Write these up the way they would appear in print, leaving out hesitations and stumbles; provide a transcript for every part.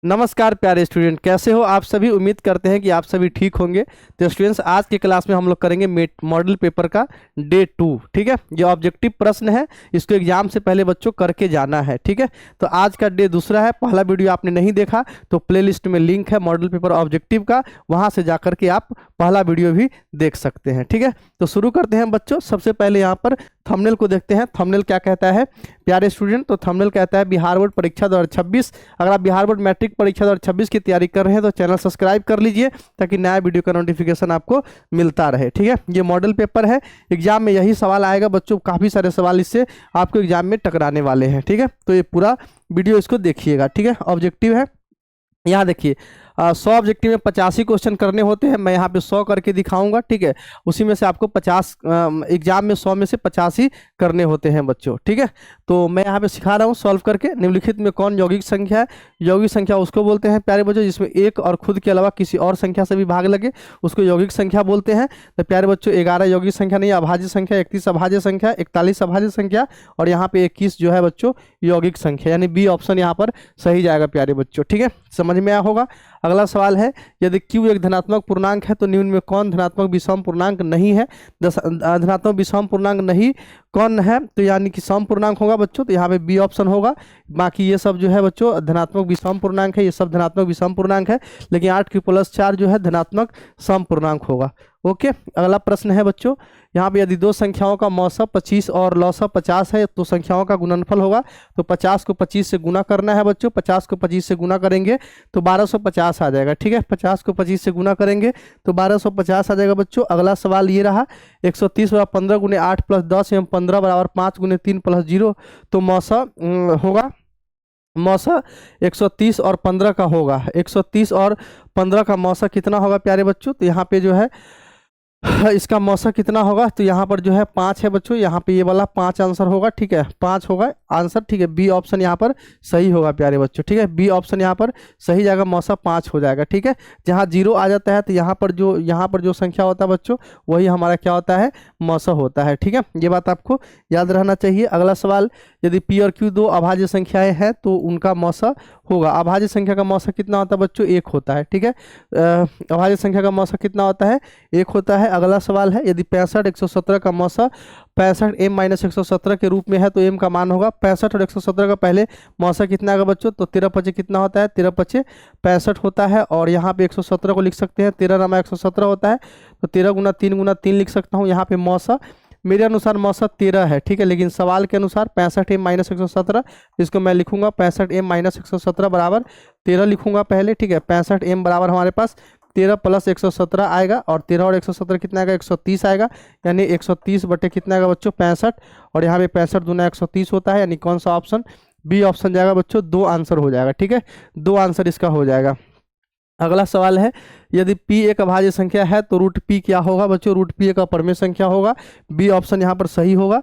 नमस्कार प्यारे स्टूडेंट, कैसे हो आप सभी। उम्मीद करते हैं कि आप सभी ठीक होंगे। तो स्टूडेंट्स, आज की क्लास में हम लोग करेंगे मॉडल पेपर का डे 2। ठीक है, ये ऑब्जेक्टिव प्रश्न है, इसको एग्जाम से पहले बच्चों करके जाना है। ठीक है, तो आज का डे दूसरा है। पहला वीडियो आपने नहीं देखा तो प्लेलिस्ट में लिंक है मॉडल पेपर ऑब्जेक्टिव का, वहां से जाकर के आप पहला वीडियो भी देख सकते हैं। ठीक है, तो शुरू करते हैं बच्चों। सबसे पहले यहाँ पर थंबनेल को देखते हैं। थंबनेल क्या कहता है प्यारे स्टूडेंट? तो थंबनेल कहता है बिहार बोर्ड परीक्षा 2026। अगर आप बिहार बोर्ड मैट्रिक परीक्षा 2026 की तैयारी कर रहे हैं तो चैनल सब्सक्राइब कर लीजिए ताकि नया वीडियो का नोटिफिकेशन आपको मिलता रहे। ठीक है, ये मॉडल पेपर है, एग्जाम में यही सवाल आएगा बच्चों। काफ़ी सारे सवाल इससे आपको एग्जाम में टकराने वाले हैं। ठीक है, तो ये पूरा वीडियो इसको देखिएगा। ठीक है, ऑब्जेक्टिव है, यहाँ देखिए 100 ऑब्जेक्टिव में 85 क्वेश्चन करने होते हैं। मैं यहाँ पे 100 करके दिखाऊंगा। ठीक है, उसी में से आपको 50 एग्जाम में 100 में से 85 करने होते हैं बच्चों। ठीक है, तो मैं यहाँ पे सिखा रहा हूँ सॉल्व करके। निम्नलिखित में कौन यौगिक संख्या है? यौगिक संख्या उसको बोलते हैं प्यारे बच्चों जिसमें एक और खुद के अलावा किसी और संख्या से भी भाग लगे, उसको यौगिक संख्या बोलते हैं। तो प्यारे बच्चों 11 यौगिक संख्या नहीं, अभाज्य संख्या, 31 अभाज्य संख्या, 41 अभाज्य संख्या और यहाँ पे 21 जो है बच्चों यौगिक संख्या, यानी बी ऑप्शन यहाँ पर सही जाएगा प्यारे बच्चों। ठीक है, समझ में आया होगा। अगला सवाल है, यदि Q एक धनात्मक पूर्णांक है तो निम्न में कौन धनात्मक विषम पूर्णांक नहीं है? धनात्मक विषम पूर्णांक नहीं कौन है? तो यानी कि सम पूर्णांक होगा बच्चों, तो यहाँ पे बी ऑप्शन होगा। बाकी ये सब जो है बच्चों धनात्मक विषम पूर्णांक है, ये सब धनात्मक विषम पूर्णांक है, लेकिन 8 की प्लस 4 जो है धनात्मक सम पूर्णांक होगा। ओके, अगला प्रश्न है बच्चों, यहाँ पे यदि दो संख्याओं का मौसा 25 और लौसा 50 है तो संख्याओं का गुणनफल होगा। तो 50 को 25 से गुना करना है बच्चों। 50 को 25 से गुना करेंगे तो 1250 आ जाएगा। ठीक है, 50 को 25 से गुना करेंगे तो 1250 आ जाएगा बच्चों। अगला सवाल ये रहा, 130 बराबर 15 गुने 8 प्लस 10 एवं 15 बराबर 5 गुने 3 प्लस 0, तो मौसा होगा। मौसा 130 और 15 का होगा। 130 और 15 का मौसा कितना होगा प्यारे बच्चों? तो यहाँ पे जो है इसका मौसा कितना होगा? तो यहाँ पर जो है 5 है बच्चों, यहाँ पे ये वाला 5 आंसर होगा। ठीक है, 5 होगा आंसर। ठीक है, बी ऑप्शन यहाँ पर सही होगा प्यारे बच्चों। ठीक है, बी ऑप्शन यहाँ पर सही जाएगा, मौसा 5 हो जाएगा। ठीक है, जहाँ 0 आ जाता है तो यहाँ पर जो संख्या होता है बच्चों वही हमारा क्या होता है? मौसा होता है। ठीक है, ये बात आपको याद रहना चाहिए। अगला सवाल, यदि पी और क्यू दो अभाज्य संख्याएं हैं तो उनका मौसा होगा। अभाज्य संख्या का मौसा कितना होता है बच्चों? 1 होता है। ठीक है, अभाज्य संख्या का मौसा कितना होता है? 1 होता है। अगला सवाल है, यदि 65 117 का मौसा 65 m माइनस 117 के रूप में है तो m का मान होगा। 65 और 117 का पहले मौसा कितना आएगा बच्चों? तो 13 पचे कितना होता है? 13 पचे 65 होता है। और यहाँ पे 117 को लिख सकते हैं, 13 नमा 117 होता है, तो 13 गुना 3 लिख सकता हूँ। यहाँ पे मौसा मेरे अनुसार मौसा 13 है। ठीक है, लेकिन सवाल के अनुसार 65 m माइनस 117, इसको मैं लिखूंगा 65 m माइनस 117 बराबर 13 लिखूंगा पहले। ठीक है, 65 m बराबर हमारे पास 13 प्लस 117 आएगा, और 13 और 117 कितना आएगा? 130 आएगा, यानी 130 बटे कितना आएगा बच्चों? 65। और यहाँ पे 65 दूना 130 होता है, यानी कौन सा ऑप्शन? बी ऑप्शन जाएगा बच्चों। 2 आंसर हो जाएगा। ठीक है, 2 आंसर इसका हो जाएगा। अगला सवाल है, यदि p एक अभाज्य संख्या है तो रूट p क्या होगा बच्चों? रूट p एक अपरिमेय संख्या होगा। बी ऑप्शन यहाँ पर सही होगा।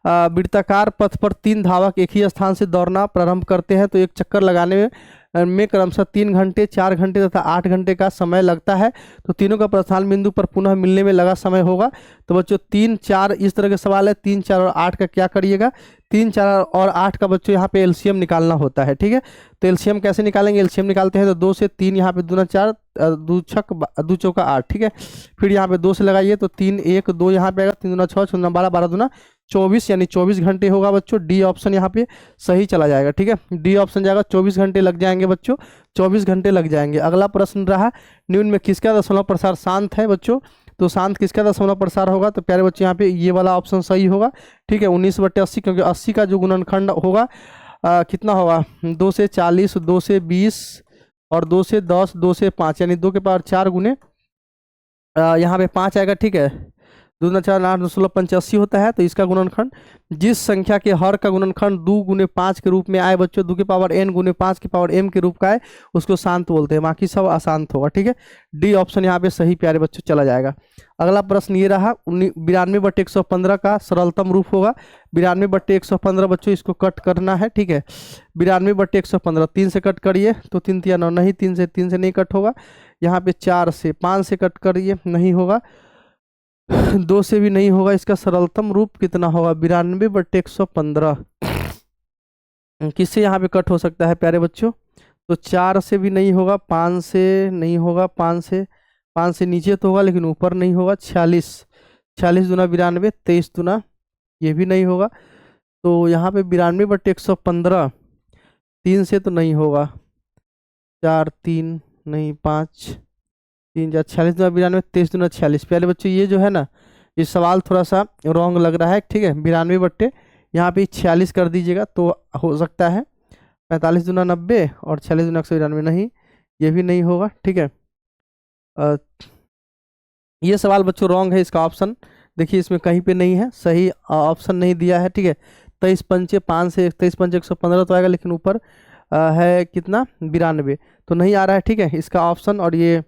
वृत्ताकार पथ पर 3 धावक एक ही स्थान से दौड़ना प्रारंभ करते हैं तो एक चक्कर लगाने में क्रमशः 3 घंटे, 4 घंटे तथा 8 घंटे का समय लगता है। तो तीनों का प्रस्थान बिंदु पर पुनः मिलने में लगा समय होगा। तो बच्चों 3, 4 इस तरह के सवाल है। 3, 4 और 8 का क्या करिएगा? 3, 4 और 8 का बच्चों यहाँ पे एलसीएम निकालना होता है। ठीक है, तो एलसीएम कैसे निकालेंगे? एलसीएम निकालते हैं तो 2 से 3, यहाँ पे दूना 4, 2 चौका 8। ठीक है, फिर यहाँ पे 2 से लगाइए तो 3, 1, 2 यहाँ पे आएगा, 3 दूना 6, 6 दूना 12, 12 दूना 24, यानी 24 घंटे होगा बच्चों। डी ऑप्शन यहाँ पे सही चला जाएगा। ठीक है, डी ऑप्शन जाएगा। 24 घंटे लग जाएंगे बच्चों, 24 घंटे लग जाएंगे। अगला प्रश्न रहा, निम्न में किसका दशमलव प्रसार शांत है बच्चों? तो शांत किसका दशमलव प्रसार होगा? तो प्यारे बच्चों यहाँ पे ये वाला ऑप्शन सही होगा। ठीक है, 19/80, क्योंकि 80 का जो गुणनखंड होगा कितना होगा? 2 से 40, 2 से 20 और 2 से 10, 2 से 5, यानी 2 के पावर 4 गुने यहाँ पे 5 आएगा। ठीक है, 2 4 8 985 होता है। तो इसका गुणनखंड, जिस संख्या के हर का गुणनखंड 2 गुने 5 के रूप में आए बच्चों, 2 की पावर n गुने 5 की पावर m के रूप का है, उसको शांत बोलते हैं। बाकी सब अशांत होगा। ठीक है, डी ऑप्शन यहाँ पे सही प्यारे बच्चों चला जाएगा। अगला प्रश्न ये रहा, 92/115 का सरलतम रूप होगा। 92/115 बच्चों इसको कट करना है। ठीक है, 92/115 3 से कट करिए तो 3 3 9, नहीं 3 से नहीं कट होगा। यहाँ पे 4 से 5 से कट करिए, नहीं होगा। 2 से भी नहीं होगा। इसका सरलतम रूप कितना होगा? 92/115 किससे यहाँ पे कट हो सकता है प्यारे बच्चों? तो 4 से भी नहीं होगा, 5 से नहीं होगा, 5 से नीचे तो होगा लेकिन ऊपर नहीं होगा। 46, 46 दूना 92, 23 दूना, ये भी नहीं होगा। तो यहाँ पे 92/115, 3 से तो नहीं होगा, 4 3 नहीं, 5 3 4 46 दूना 92, 23 दूना 46। पहले बच्चों ये जो है ना, ये सवाल थोड़ा सा रॉन्ग लग रहा है, ठीक है। 92 यहाँ पे 46 कर दीजिएगा तो हो सकता है। 45 दूना 90 और 46 दूना 192, नहीं, ये भी नहीं होगा, ठीक है। अ, ये सवाल बच्चों रॉन्ग है, इसका ऑप्शन देखिए इसमें कहीं पे नहीं है, सही ऑप्शन नहीं दिया है, ठीक है। 23 पंचे 5 से 23 पंचे 115 तो आएगा, लेकिन ऊपर है कितना 92, तो नहीं आ रहा है, ठीक है इसका ऑप्शन। और ये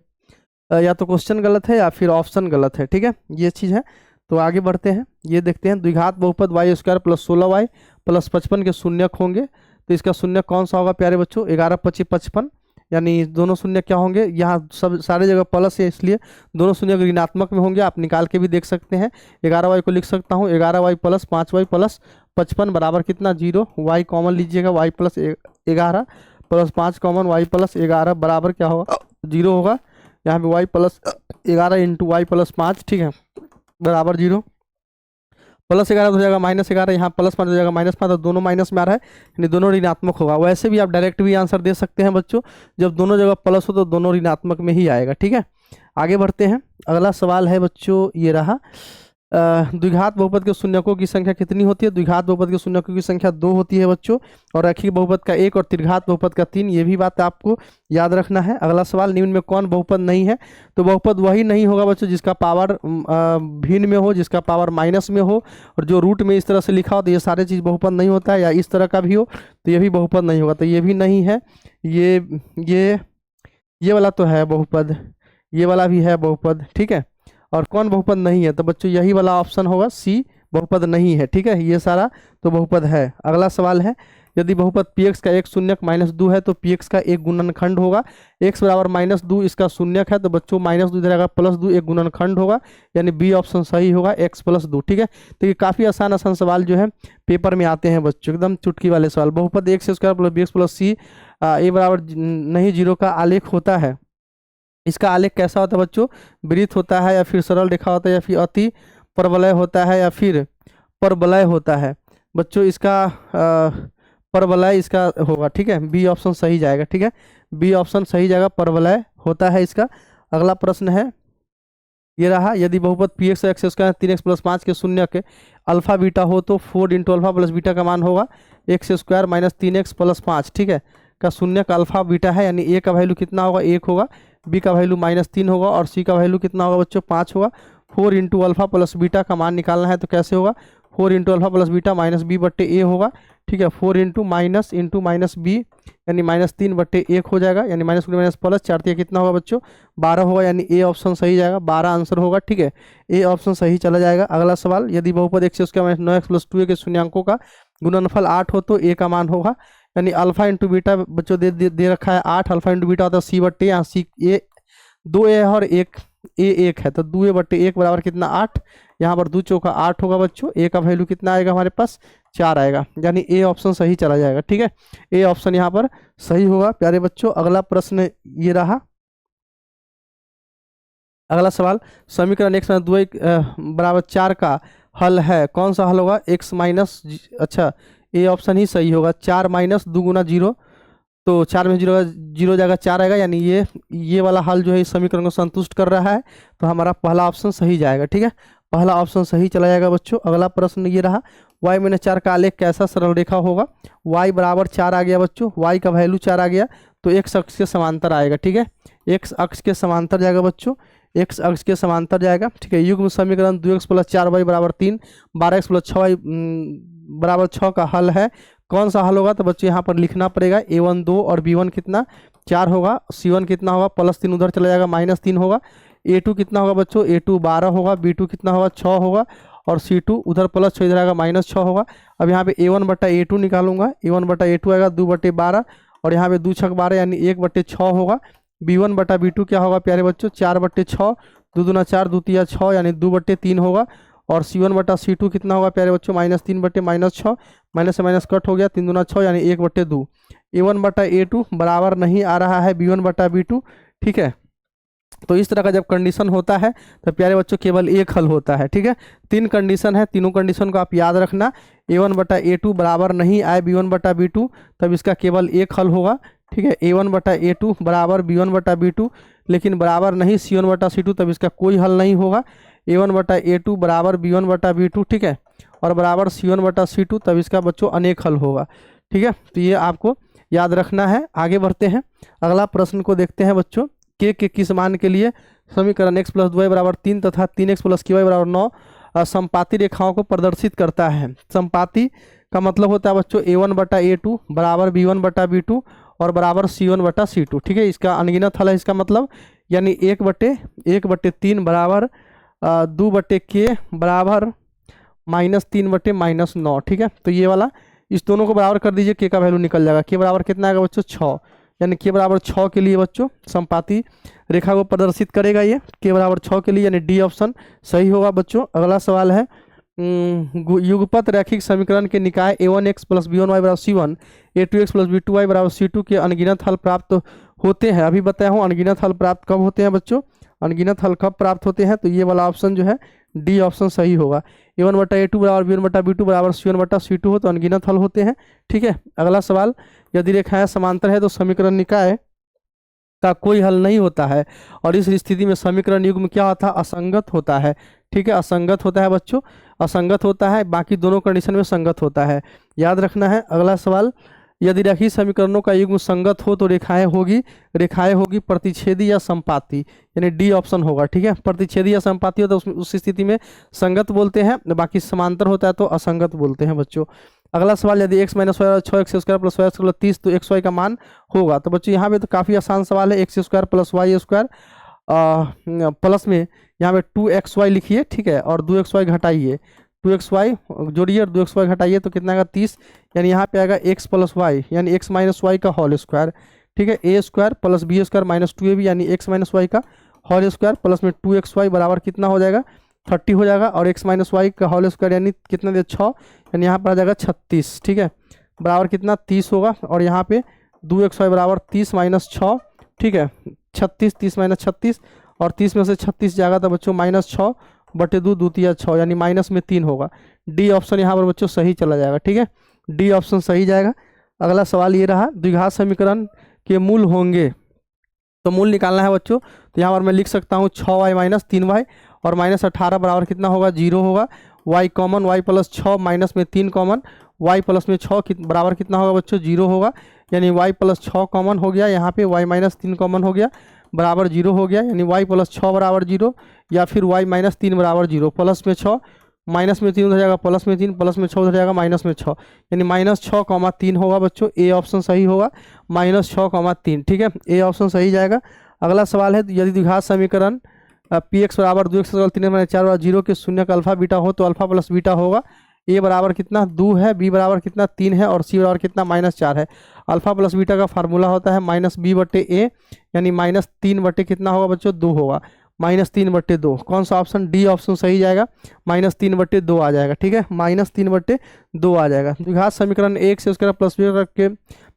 या तो क्वेश्चन गलत है या फिर ऑप्शन गलत है, ठीक है, ये चीज़ है। तो आगे बढ़ते हैं, ये देखते हैं द्विघात बहुपद Y square plus 16y plus 55 के शून्यक होंगे। तो इसका शून्यक कौन सा होगा प्यारे बच्चों? 11 25 55, यानी दोनों शून्य क्या होंगे, यहाँ सब सारे जगह प्लस है इसलिए दोनों शून्य ऋणात्मक में होंगे। आप निकाल के भी देख सकते हैं। 11y को लिख सकता हूँ 11y प्लस 5y प्लस 55 बराबर कितना 0, y कॉमन लीजिएगा, y plus 11 plus 5 common, y plus 11 बराबर क्या होगा 0 होगा। यहाँ पे y plus 11 into y plus 5, ठीक है, बराबर 0। प्लस 11 हो जाएगा -11, यहाँ प्लस 5 हो जाएगा -5, तो दोनों माइनस में आ रहा है, यानी दोनों ऋणात्मक होगा। वैसे भी आप डायरेक्ट भी आंसर दे सकते हैं बच्चों, जब दोनों जगह प्लस हो तो दोनों ऋणात्मक में ही आएगा, ठीक है। आगे बढ़ते हैं, अगला सवाल है बच्चों ये रहा, द्विघात बहुपद के शून्यकों की संख्या कितनी होती है? द्विघात बहुपद के शून्यकों की संख्या 2 होती है बच्चों, और रैखिक बहुपद का 1 और त्रिघात बहुपद का 3, ये भी बात आपको याद रखना है। अगला सवाल, निम्न में कौन बहुपद नहीं है? तो बहुपद वही नहीं होगा बच्चों जिसका पावर भिन्न में हो, जिसका पावर माइनस में हो, और जो रूट में इस तरह से लिखा हो तो ये सारे चीज़ बहुपद नहीं होता है, या इस तरह का भी हो तो ये भी बहुपद नहीं होगा, तो ये भी नहीं है। ये वाला तो है बहुपद, ये वाला भी है बहुपद, ठीक है। और कौन बहुपद नहीं है? तो बच्चों यही वाला ऑप्शन होगा, सी बहुपद नहीं है, ठीक है। ये सारा तो बहुपद है। अगला सवाल है, यदि बहुपद px का एक शून्यक -2 है तो px का एक गुणनखंड होगा। x बराबर -2 इसका शून्यक है, तो बच्चों -2 इधर आएगा, +2 एक गुणनखंड होगा, यानी बी ऑप्शन सही होगा, x + 2, ठीक है। तो ये काफ़ी आसान सवाल जो है पेपर में आते हैं बच्चों, एकदम चुटकी वाले सवाल। बहुपद x² + bx + c a बराबर नहीं 0 का आलेख होता है। इसका आलेख कैसा होता है बच्चों? वृत्त होता है, या फिर सरल रेखा होता है, या फिर अति परवलय होता है, या फिर परवलय होता है। बच्चों इसका परवलय इसका होगा, ठीक है, बी ऑप्शन सही जाएगा, ठीक है, बी ऑप्शन सही जाएगा, परवलय होता है इसका। अगला प्रश्न है ये रहा, यदि बहुपद px x² 3x + 5 के शून्य के अल्फा बीटा हो तो 4 × अल्फा + बीटा का मान होगा x² - 3x + 5, ठीक है, का शून्य का अल्फा बीटा है, यानी a का वैल्यू कितना होगा 1 होगा, b का वैल्यू -3 होगा, और c का वैल्यू कितना होगा बच्चों 5 होगा। 4 × अल्फा + बीटा का मान निकालना है, तो कैसे होगा? 4 × अल्फा + बीटा -b/a होगा, ठीक है। 4 × -b यानी -3/1 हो जाएगा, यानी -+ 4 कितना होगा बच्चों 12 होगा, यानी ए ऑप्शन सही जाएगा, 12 आंसर होगा, ठीक है, ए ऑप्शन सही चला जाएगा। अगला सवाल, यदि बहुपद x² - 9x + 2a के शून्यांकों का गुणनफल 8 हो तो a का मान होगा, यानी अल्फा इंटू बीटा बच्चों दे रखा है 8, अल्फा इंटू बीटा होता है c/a, यहाँ c ए 2a है और एक a 1 है, तो 2a/1 बराबर कितना 8, यहाँ पर 2 चौका 8 होगा बच्चों, a का वैल्यू कितना आएगा हमारे पास 4 आएगा, यानी ए ऑप्शन सही चला जाएगा, ठीक है, ए ऑप्शन यहाँ पर सही होगा प्यारे बच्चों। अगला प्रश्न ये रहा, अगला सवाल, समीकरण x - 2y बराबर 4 का हल है, कौन सा हल होगा? x माइनस, अच्छा ए ऑप्शन ही सही होगा, 4 - 2 × 0, तो 4 में 0 जाएगा 4 आएगा, यानी ये वाला हल जो है इस समीकरण को संतुष्ट कर रहा है, तो हमारा पहला ऑप्शन सही जाएगा, ठीक है, पहला ऑप्शन सही चला जाएगा बच्चों। अगला प्रश्न ये रहा, y - 4 का आलेख कैसा सरल रेखा होगा? y बराबर 4 आ गया बच्चों, y का वैल्यू 4 आ गया, तो x अक्ष के समांतर आएगा, ठीक है, x अक्ष के समांतर जाएगा बच्चों, x अक्ष के समांतर जाएगा, ठीक है। युग्म समीकरण 2x + 4y बराबर 3, 12x + 6y बराबर 6 का हल है, कौन सा हल होगा? तो बच्चों यहाँ पर लिखना पड़ेगा, a1 2 और b1 कितना 4 होगा, c1 कितना होगा +3 उधर चला जाएगा -3 होगा, a2 कितना होगा बच्चों a2 12 होगा, b2 कितना होगा 6 होगा, और c2 उधर +6 इधर आएगा -6 होगा। अब यहाँ पे a1/a2 निकालूंगा, a1/a2 आएगा 2/12, और यहाँ पे 2 छक 12 यानी 1/6 होगा। b1/b2 क्या होगा प्यारे बच्चों 4/6, 2 दूना 4, 2 तिया 6 यानी 2/3 होगा, और C1/C2 कितना होगा प्यारे बच्चों, -3/-6, माइनस से माइनस कट हो गया, 3 दूना 6 यानी 1/2। A1/A2 बराबर नहीं आ रहा है B1/B2, ठीक है। तो इस तरह का जब कंडीशन होता है तो प्यारे बच्चों केवल एक हल होता है, ठीक है। 3 कंडीशन है, तीनों कंडीशन को आप याद रखना। A1/A2 बराबर नहीं आए B1/B2 तब इसका केवल एक हल होगा, ठीक है। A1/A2 बराबर B1/B2 लेकिन बराबर नहीं C1/C2 तब इसका कोई हल नहीं होगा। A1/A2 बराबर B1/B2, ठीक है, और बराबर C1/C2 तब इसका बच्चों अनेक हल होगा, ठीक है। तो ये आपको याद रखना है। आगे बढ़ते हैं, अगला प्रश्न को देखते हैं बच्चों। के किस मान के लिए समीकरण x + 2y = 3 तथा 3x + ky = 9 समपाती रेखाओं को प्रदर्शित करता है। समपाती का मतलब होता है बच्चों A1/A2 बराबर B1/B2 और बराबर C1/C2, ठीक है। इसका अनगिनत हल है, इसका मतलब यानी 1/3 बराबर 2/k बराबर -3/-9, ठीक है। तो ये वाला इस दोनों को बराबर कर दीजिए, के का वैल्यू निकल जाएगा। के बराबर कितना आएगा बच्चों, 6, यानी के बराबर 6 के लिए बच्चों समपाती रेखा को प्रदर्शित करेगा ये, के बराबर 6 के लिए, यानी डी ऑप्शन सही होगा बच्चों। अगला सवाल है युगपत रैखिक समीकरण के निकाय A1x + B1y = C1, A2x + B2y = C2 के अनगिनत हल प्राप्त होते हैं। अभी बताया हूँ अनगिनत हल प्राप्त कब होते हैं बच्चों, अनगिनत हल कब प्राप्त होते हैं, तो ये वाला ऑप्शन जो है डी ऑप्शन सही होगा। A1/A2 बराबर B1/B2 बराबर C1/C2 हो तो अनगिनत हल होते हैं, ठीक है। अगला सवाल, यदि रेखाएं समांतर है तो समीकरण निकाय का कोई हल नहीं होता है और इस स्थिति में समीकरण युग्म क्या होता है, असंगत होता है, ठीक है। असंगत होता है बच्चों, असंगत होता है, बाकी दोनों कंडीशन में संगत होता है, याद रखना है। अगला सवाल, यदि रेखीय समीकरणों का युग्म संगत हो तो रेखाएं होगी प्रतिच्छेदी या संपाती, यानी डी ऑप्शन होगा, ठीक है। प्रतिच्छेदी या संपाती हो तो उस स्थिति में संगत बोलते हैं, बाकी समांतर होता है तो असंगत बोलते हैं बच्चों। अगला सवाल, यदि x - y 6x² + y² = 30 तो xy का मान होगा। तो बच्चों यहाँ पे तो काफ़ी आसान सवाल है, x² + y² प्लस में यहाँ पे 2xy लिखिए, ठीक है, और 2xy घटाइए, 2xy जोड़िए और 2xy घटाइए तो कितना आएगा 30, यानी यहाँ पे आएगा x + y यानी x - y का होल स्क्वायर, ठीक है। a² + b² - 2ab यानी x - y का होल स्क्वायर प्लस में 2xy बराबर कितना हो जाएगा 30 हो जाएगा, और x - y का होल स्क्वायर यानी कितना दे 6, यानी यहाँ पर आ जाएगा 36, ठीक है, बराबर कितना 30 होगा। और यहाँ पे 2xy बराबर 30 - 6, ठीक है, 36, 30 - 36 और 30 में से 36 जाएगा तो बच्चों -6/2 दूतिया 6 यानी माइनस में 3 होगा। डी ऑप्शन यहाँ पर बच्चों सही चला जाएगा, ठीक है, डी ऑप्शन सही जाएगा। अगला सवाल ये रहा, द्विघात समीकरण के मूल होंगे तो मूल निकालना है बच्चों। तो यहाँ पर मैं लिख सकता हूँ 6y - 3y और -18 बराबर कितना होगा 0 होगा। y कॉमन, y + 6 माइनस में 3 कॉमन, y + में 6 बराबर कितना होगा बच्चों 0 होगा, यानी y + 6 कॉमन हो गया, यहाँ पे y - 3 कॉमन हो गया बराबर 0 हो गया, यानी y + 6 बराबर 0 या फिर y - 3 बराबर 0, प्लस में 6 माइनस में 3 उधर जाएगा प्लस में 3, प्लस में 6 उधर जाएगा माइनस में 6, यानी -6,3 होगा बच्चों, ए ऑप्शन सही होगा, -6,3, ठीक है, ए ऑप्शन सही जाएगा। अगला सवाल है, यदि द्विघात समीकरण px बराबर 2x = 3 - 4 बराबर 0 के शून्य का अल्फा बीटा हो तो अल्फा + बीटा होगा। ए बराबर कितना 2 है, बी बराबर कितना 3 है और सी बराबर कितना -4 है। अल्फा + बीटा का फार्मूला होता है -b/a, यानी -3 कितना होगा बच्चों 2 होगा, -3/2। कौन सा ऑप्शन, डी ऑप्शन सही जाएगा, -3/2 आ जाएगा, ठीक है, -3/2 आ जाएगा। द्विघात समीकरण x² + b के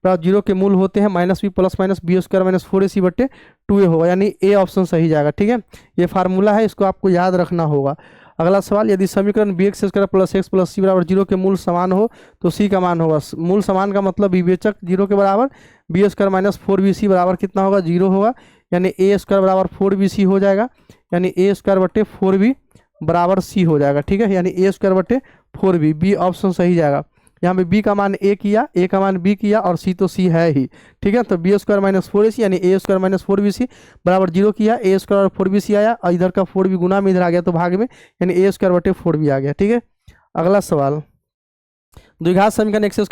0 के मूल होते हैं -b ± b² - 4ac/2a होगा, यानी ए ऑप्शन सही जाएगा, ठीक है, ये फार्मूला है, इसको आपको याद रखना होगा। अगला सवाल, यदि समीकरण bx² + x + c = 0 के मूल समान हो तो c का मान होगा। मूल समान का मतलब विवेचक 0 के बराबर, b² - 4bc बराबर कितना होगा 0 होगा, यानी a² बराबर 4bc हो जाएगा, यानी a² / 4b बराबर c हो जाएगा, ठीक है, यानी a² / 4b, बी ऑप्शन सही जाएगा। यहाँ पे b का मान a किया, a का मान b किया और c तो c है ही, ठीक है, तो b² - 4ac यानी a² - 4bc बराबर 0 किया, a² और 4bc आया और इधर का 4b गुना में इधर आ गया तो भाग में, यानी a² / 4b आ गया, ठीक है। अगला सवाल, द्विघात समीकरण x² +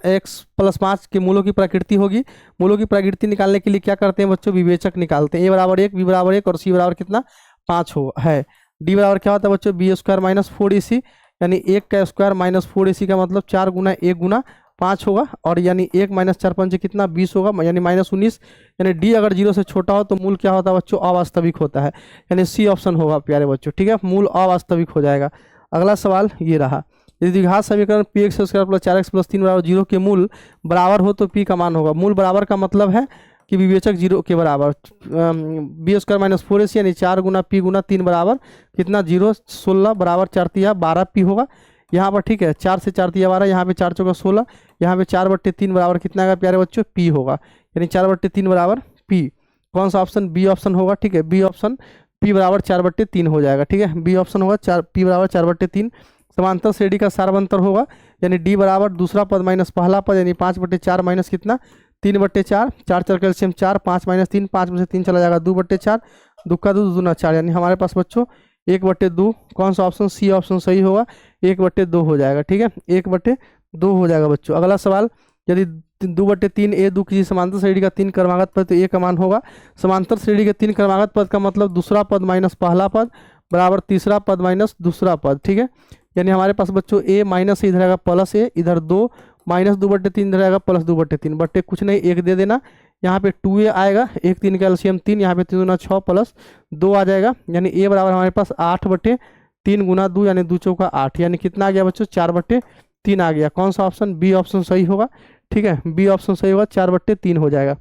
x + 5 के मूलों की प्रकृति होगी। मूलों की प्रकृति निकालने के लिए क्या करते हैं बच्चों, विवेचक निकालते हैं, a बराबर 1, b बराबर 1 और c बराबर कितना 5 हो है। d बराबर क्या होता है बच्चों b² - 4ac, यानी 1 का स्क्वायर -4ac का मतलब 4 गुना 1 गुना 5 होगा, और यानी 1 - 4 5 कितना 20 होगा, यानी -19, यानी डी अगर 0 से छोटा हो तो मूल क्या होता है बच्चों अवास्तविक होता है, यानी सी ऑप्शन होगा प्यारे बच्चों, ठीक है, मूल अवास्तविक हो जाएगा। अगला सवाल ये रहा, यदि द्विघात समीकरण P x square plus 4x plus 3 बराबर 0 के मूल बराबर हो तो पी का मान होगा। मूल बराबर का मतलब है कि विवेचक 0 के बराबर, बी स्क्वायर माइनस 4ac यानी 4 गुना पी गुना 3 बराबर कितना 0, 16 बराबर 4 तिया 12 पी होगा यहाँ पर, ठीक है। 4 से 4 तिया 12, यहाँ पे 4 चौका 16, यहाँ पे 4/3 बराबर कितना आएगा प्यारे बच्चों, पी होगा, यानी 4/3 बराबर पी। कौन सा ऑप्शन, बी ऑप्शन होगा, ठीक है। बी ऑप्शन पी बराबर 4/3 हो जाएगा, ठीक है। बी ऑप्शन होगा पी बराबर 4/3। समांतर श्रेणी का सार्वंतर होगा, यानी डी बराबर दूसरा पद माइनस पहला पद, यानी 5/4 माइनस कितना 3/4, 4 4 कैल्शियम 4, 5 माइनस 3, 5 में से 3 चला जाएगा 2/4, दुक्का 2 दूना 4, यानी हमारे पास बच्चों 1/2। कौन सा ऑप्शन, सी ऑप्शन सही होगा, 1/2 हो जाएगा, ठीक है। 1/2 हो जाएगा बच्चों। अगला सवाल, यदि 2/3 ए 2 किसी समांतर श्रेणी का 3 क्रमागत पद तो ए का मान होगा। समांतर श्रेणी के 3 क्रमागत पद का मतलब दूसरा पद माइनस पहला पद बराबर तीसरा पद माइनस दूसरा पद, ठीक है। यानी हमारे पास बच्चों ए माइनस इधर आएगा प्लस ए, इधर 2 माइनस 2/3 इधर आएगा प्लस 2/3, बट्टे कुछ नहीं 1 दे देना, यहाँ पे 2a आएगा, 1 3 कैल्शियम 3, यहाँ पे 3 गुना 6 प्लस 2 आ जाएगा, यानी ए बराबर हमारे पास 8/3 गुना 2 यानी 2 चौका 8, यानी कितना आ गया बच्चों 4/3 आ गया। कौन सा ऑप्शन, बी ऑप्शन सही होगा, ठीक है। बी ऑप्शन सही होगा, 4/3 हो जाएगा।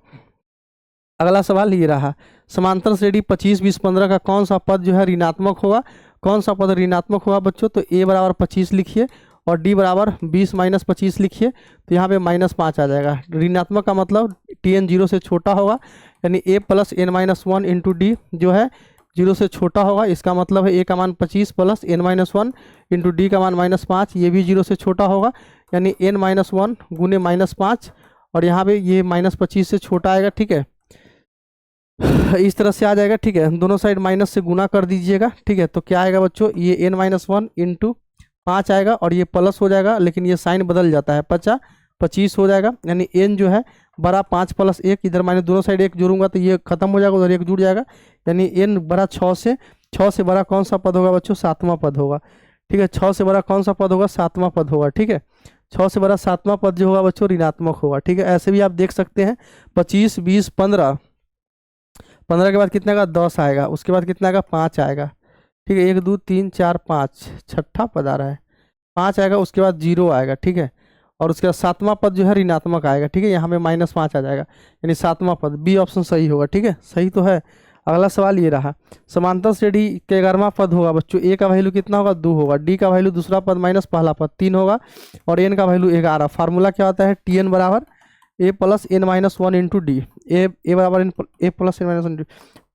अगला सवाल ये रहा, समांतर श्रेणी 25 20 15 का कौन सा पद जो है ऋणात्मक होगा। कौन सा पद ऋणात्मक होगा बच्चों, तो ए बराबर 25 लिखिए और डी बराबर 20 माइनस 25 लिखिए, तो यहाँ पे -5 आ जाएगा। ऋणात्मक का मतलब टी एन 0 से छोटा होगा, यानी A plus N minus 1 into D जो है 0 से छोटा होगा, इसका मतलब है ए का मान 25 plus N minus 1 into d का मान -5, ये भी 0 से छोटा होगा, यानी एन माइनस 1 गुने -5, और यहाँ पे ये -25 से छोटा आएगा, ठीक है। इस तरह से आ जाएगा, ठीक है। दोनों साइड माइनस से गुना कर दीजिएगा, ठीक है। तो क्या आएगा बच्चों, ये n माइनस 1 इंटू 5 आएगा और ये प्लस हो जाएगा, लेकिन ये साइन बदल जाता है, 25 हो जाएगा, यानी n जो है बड़ा 5 प्लस 1, इधर माइनस दोनों साइड 1 जोड़ूंगा तो ये खत्म हो जाएगा, उधर 1 जुड़ जाएगा, यानी n बड़ा 6 से बड़ा कौन सा पद होगा बच्चों, 7वां पद होगा, ठीक है। 6 से बड़ा कौन सा पद होगा, 7वां पद होगा, ठीक है। 6 से बड़ा 7वां पद जो होगा बच्चों ऋणात्मक होगा, ठीक है। ऐसे भी आप देख सकते हैं 25 20 15 के बाद कितना आएगा 10 आएगा, उसके बाद कितना आएगा 5 आएगा, ठीक है। 1 2 3 4 5 छठा पद आ रहा है, 5 आएगा, उसके बाद 0 आएगा, ठीक है। और उसके बाद 7वां पद जो है ऋणात्मक आएगा, ठीक है। यहाँ पे -5 आ जाएगा, यानी 7वां पद, बी ऑप्शन सही होगा, ठीक है। सही तो है। अगला सवाल ये रहा, समांतर श्रेणी के 11वां पद होगा बच्चों, ए का वैल्यू कितना होगा 2 होगा, डी का वैल्यू दूसरा पद माइनस पहला पद 3 होगा, और एन का वैल्यू 11। फार्मूला क्या होता है, टी एन बराबर A plus N minus 1 into D, A बराबर A plus N minus 1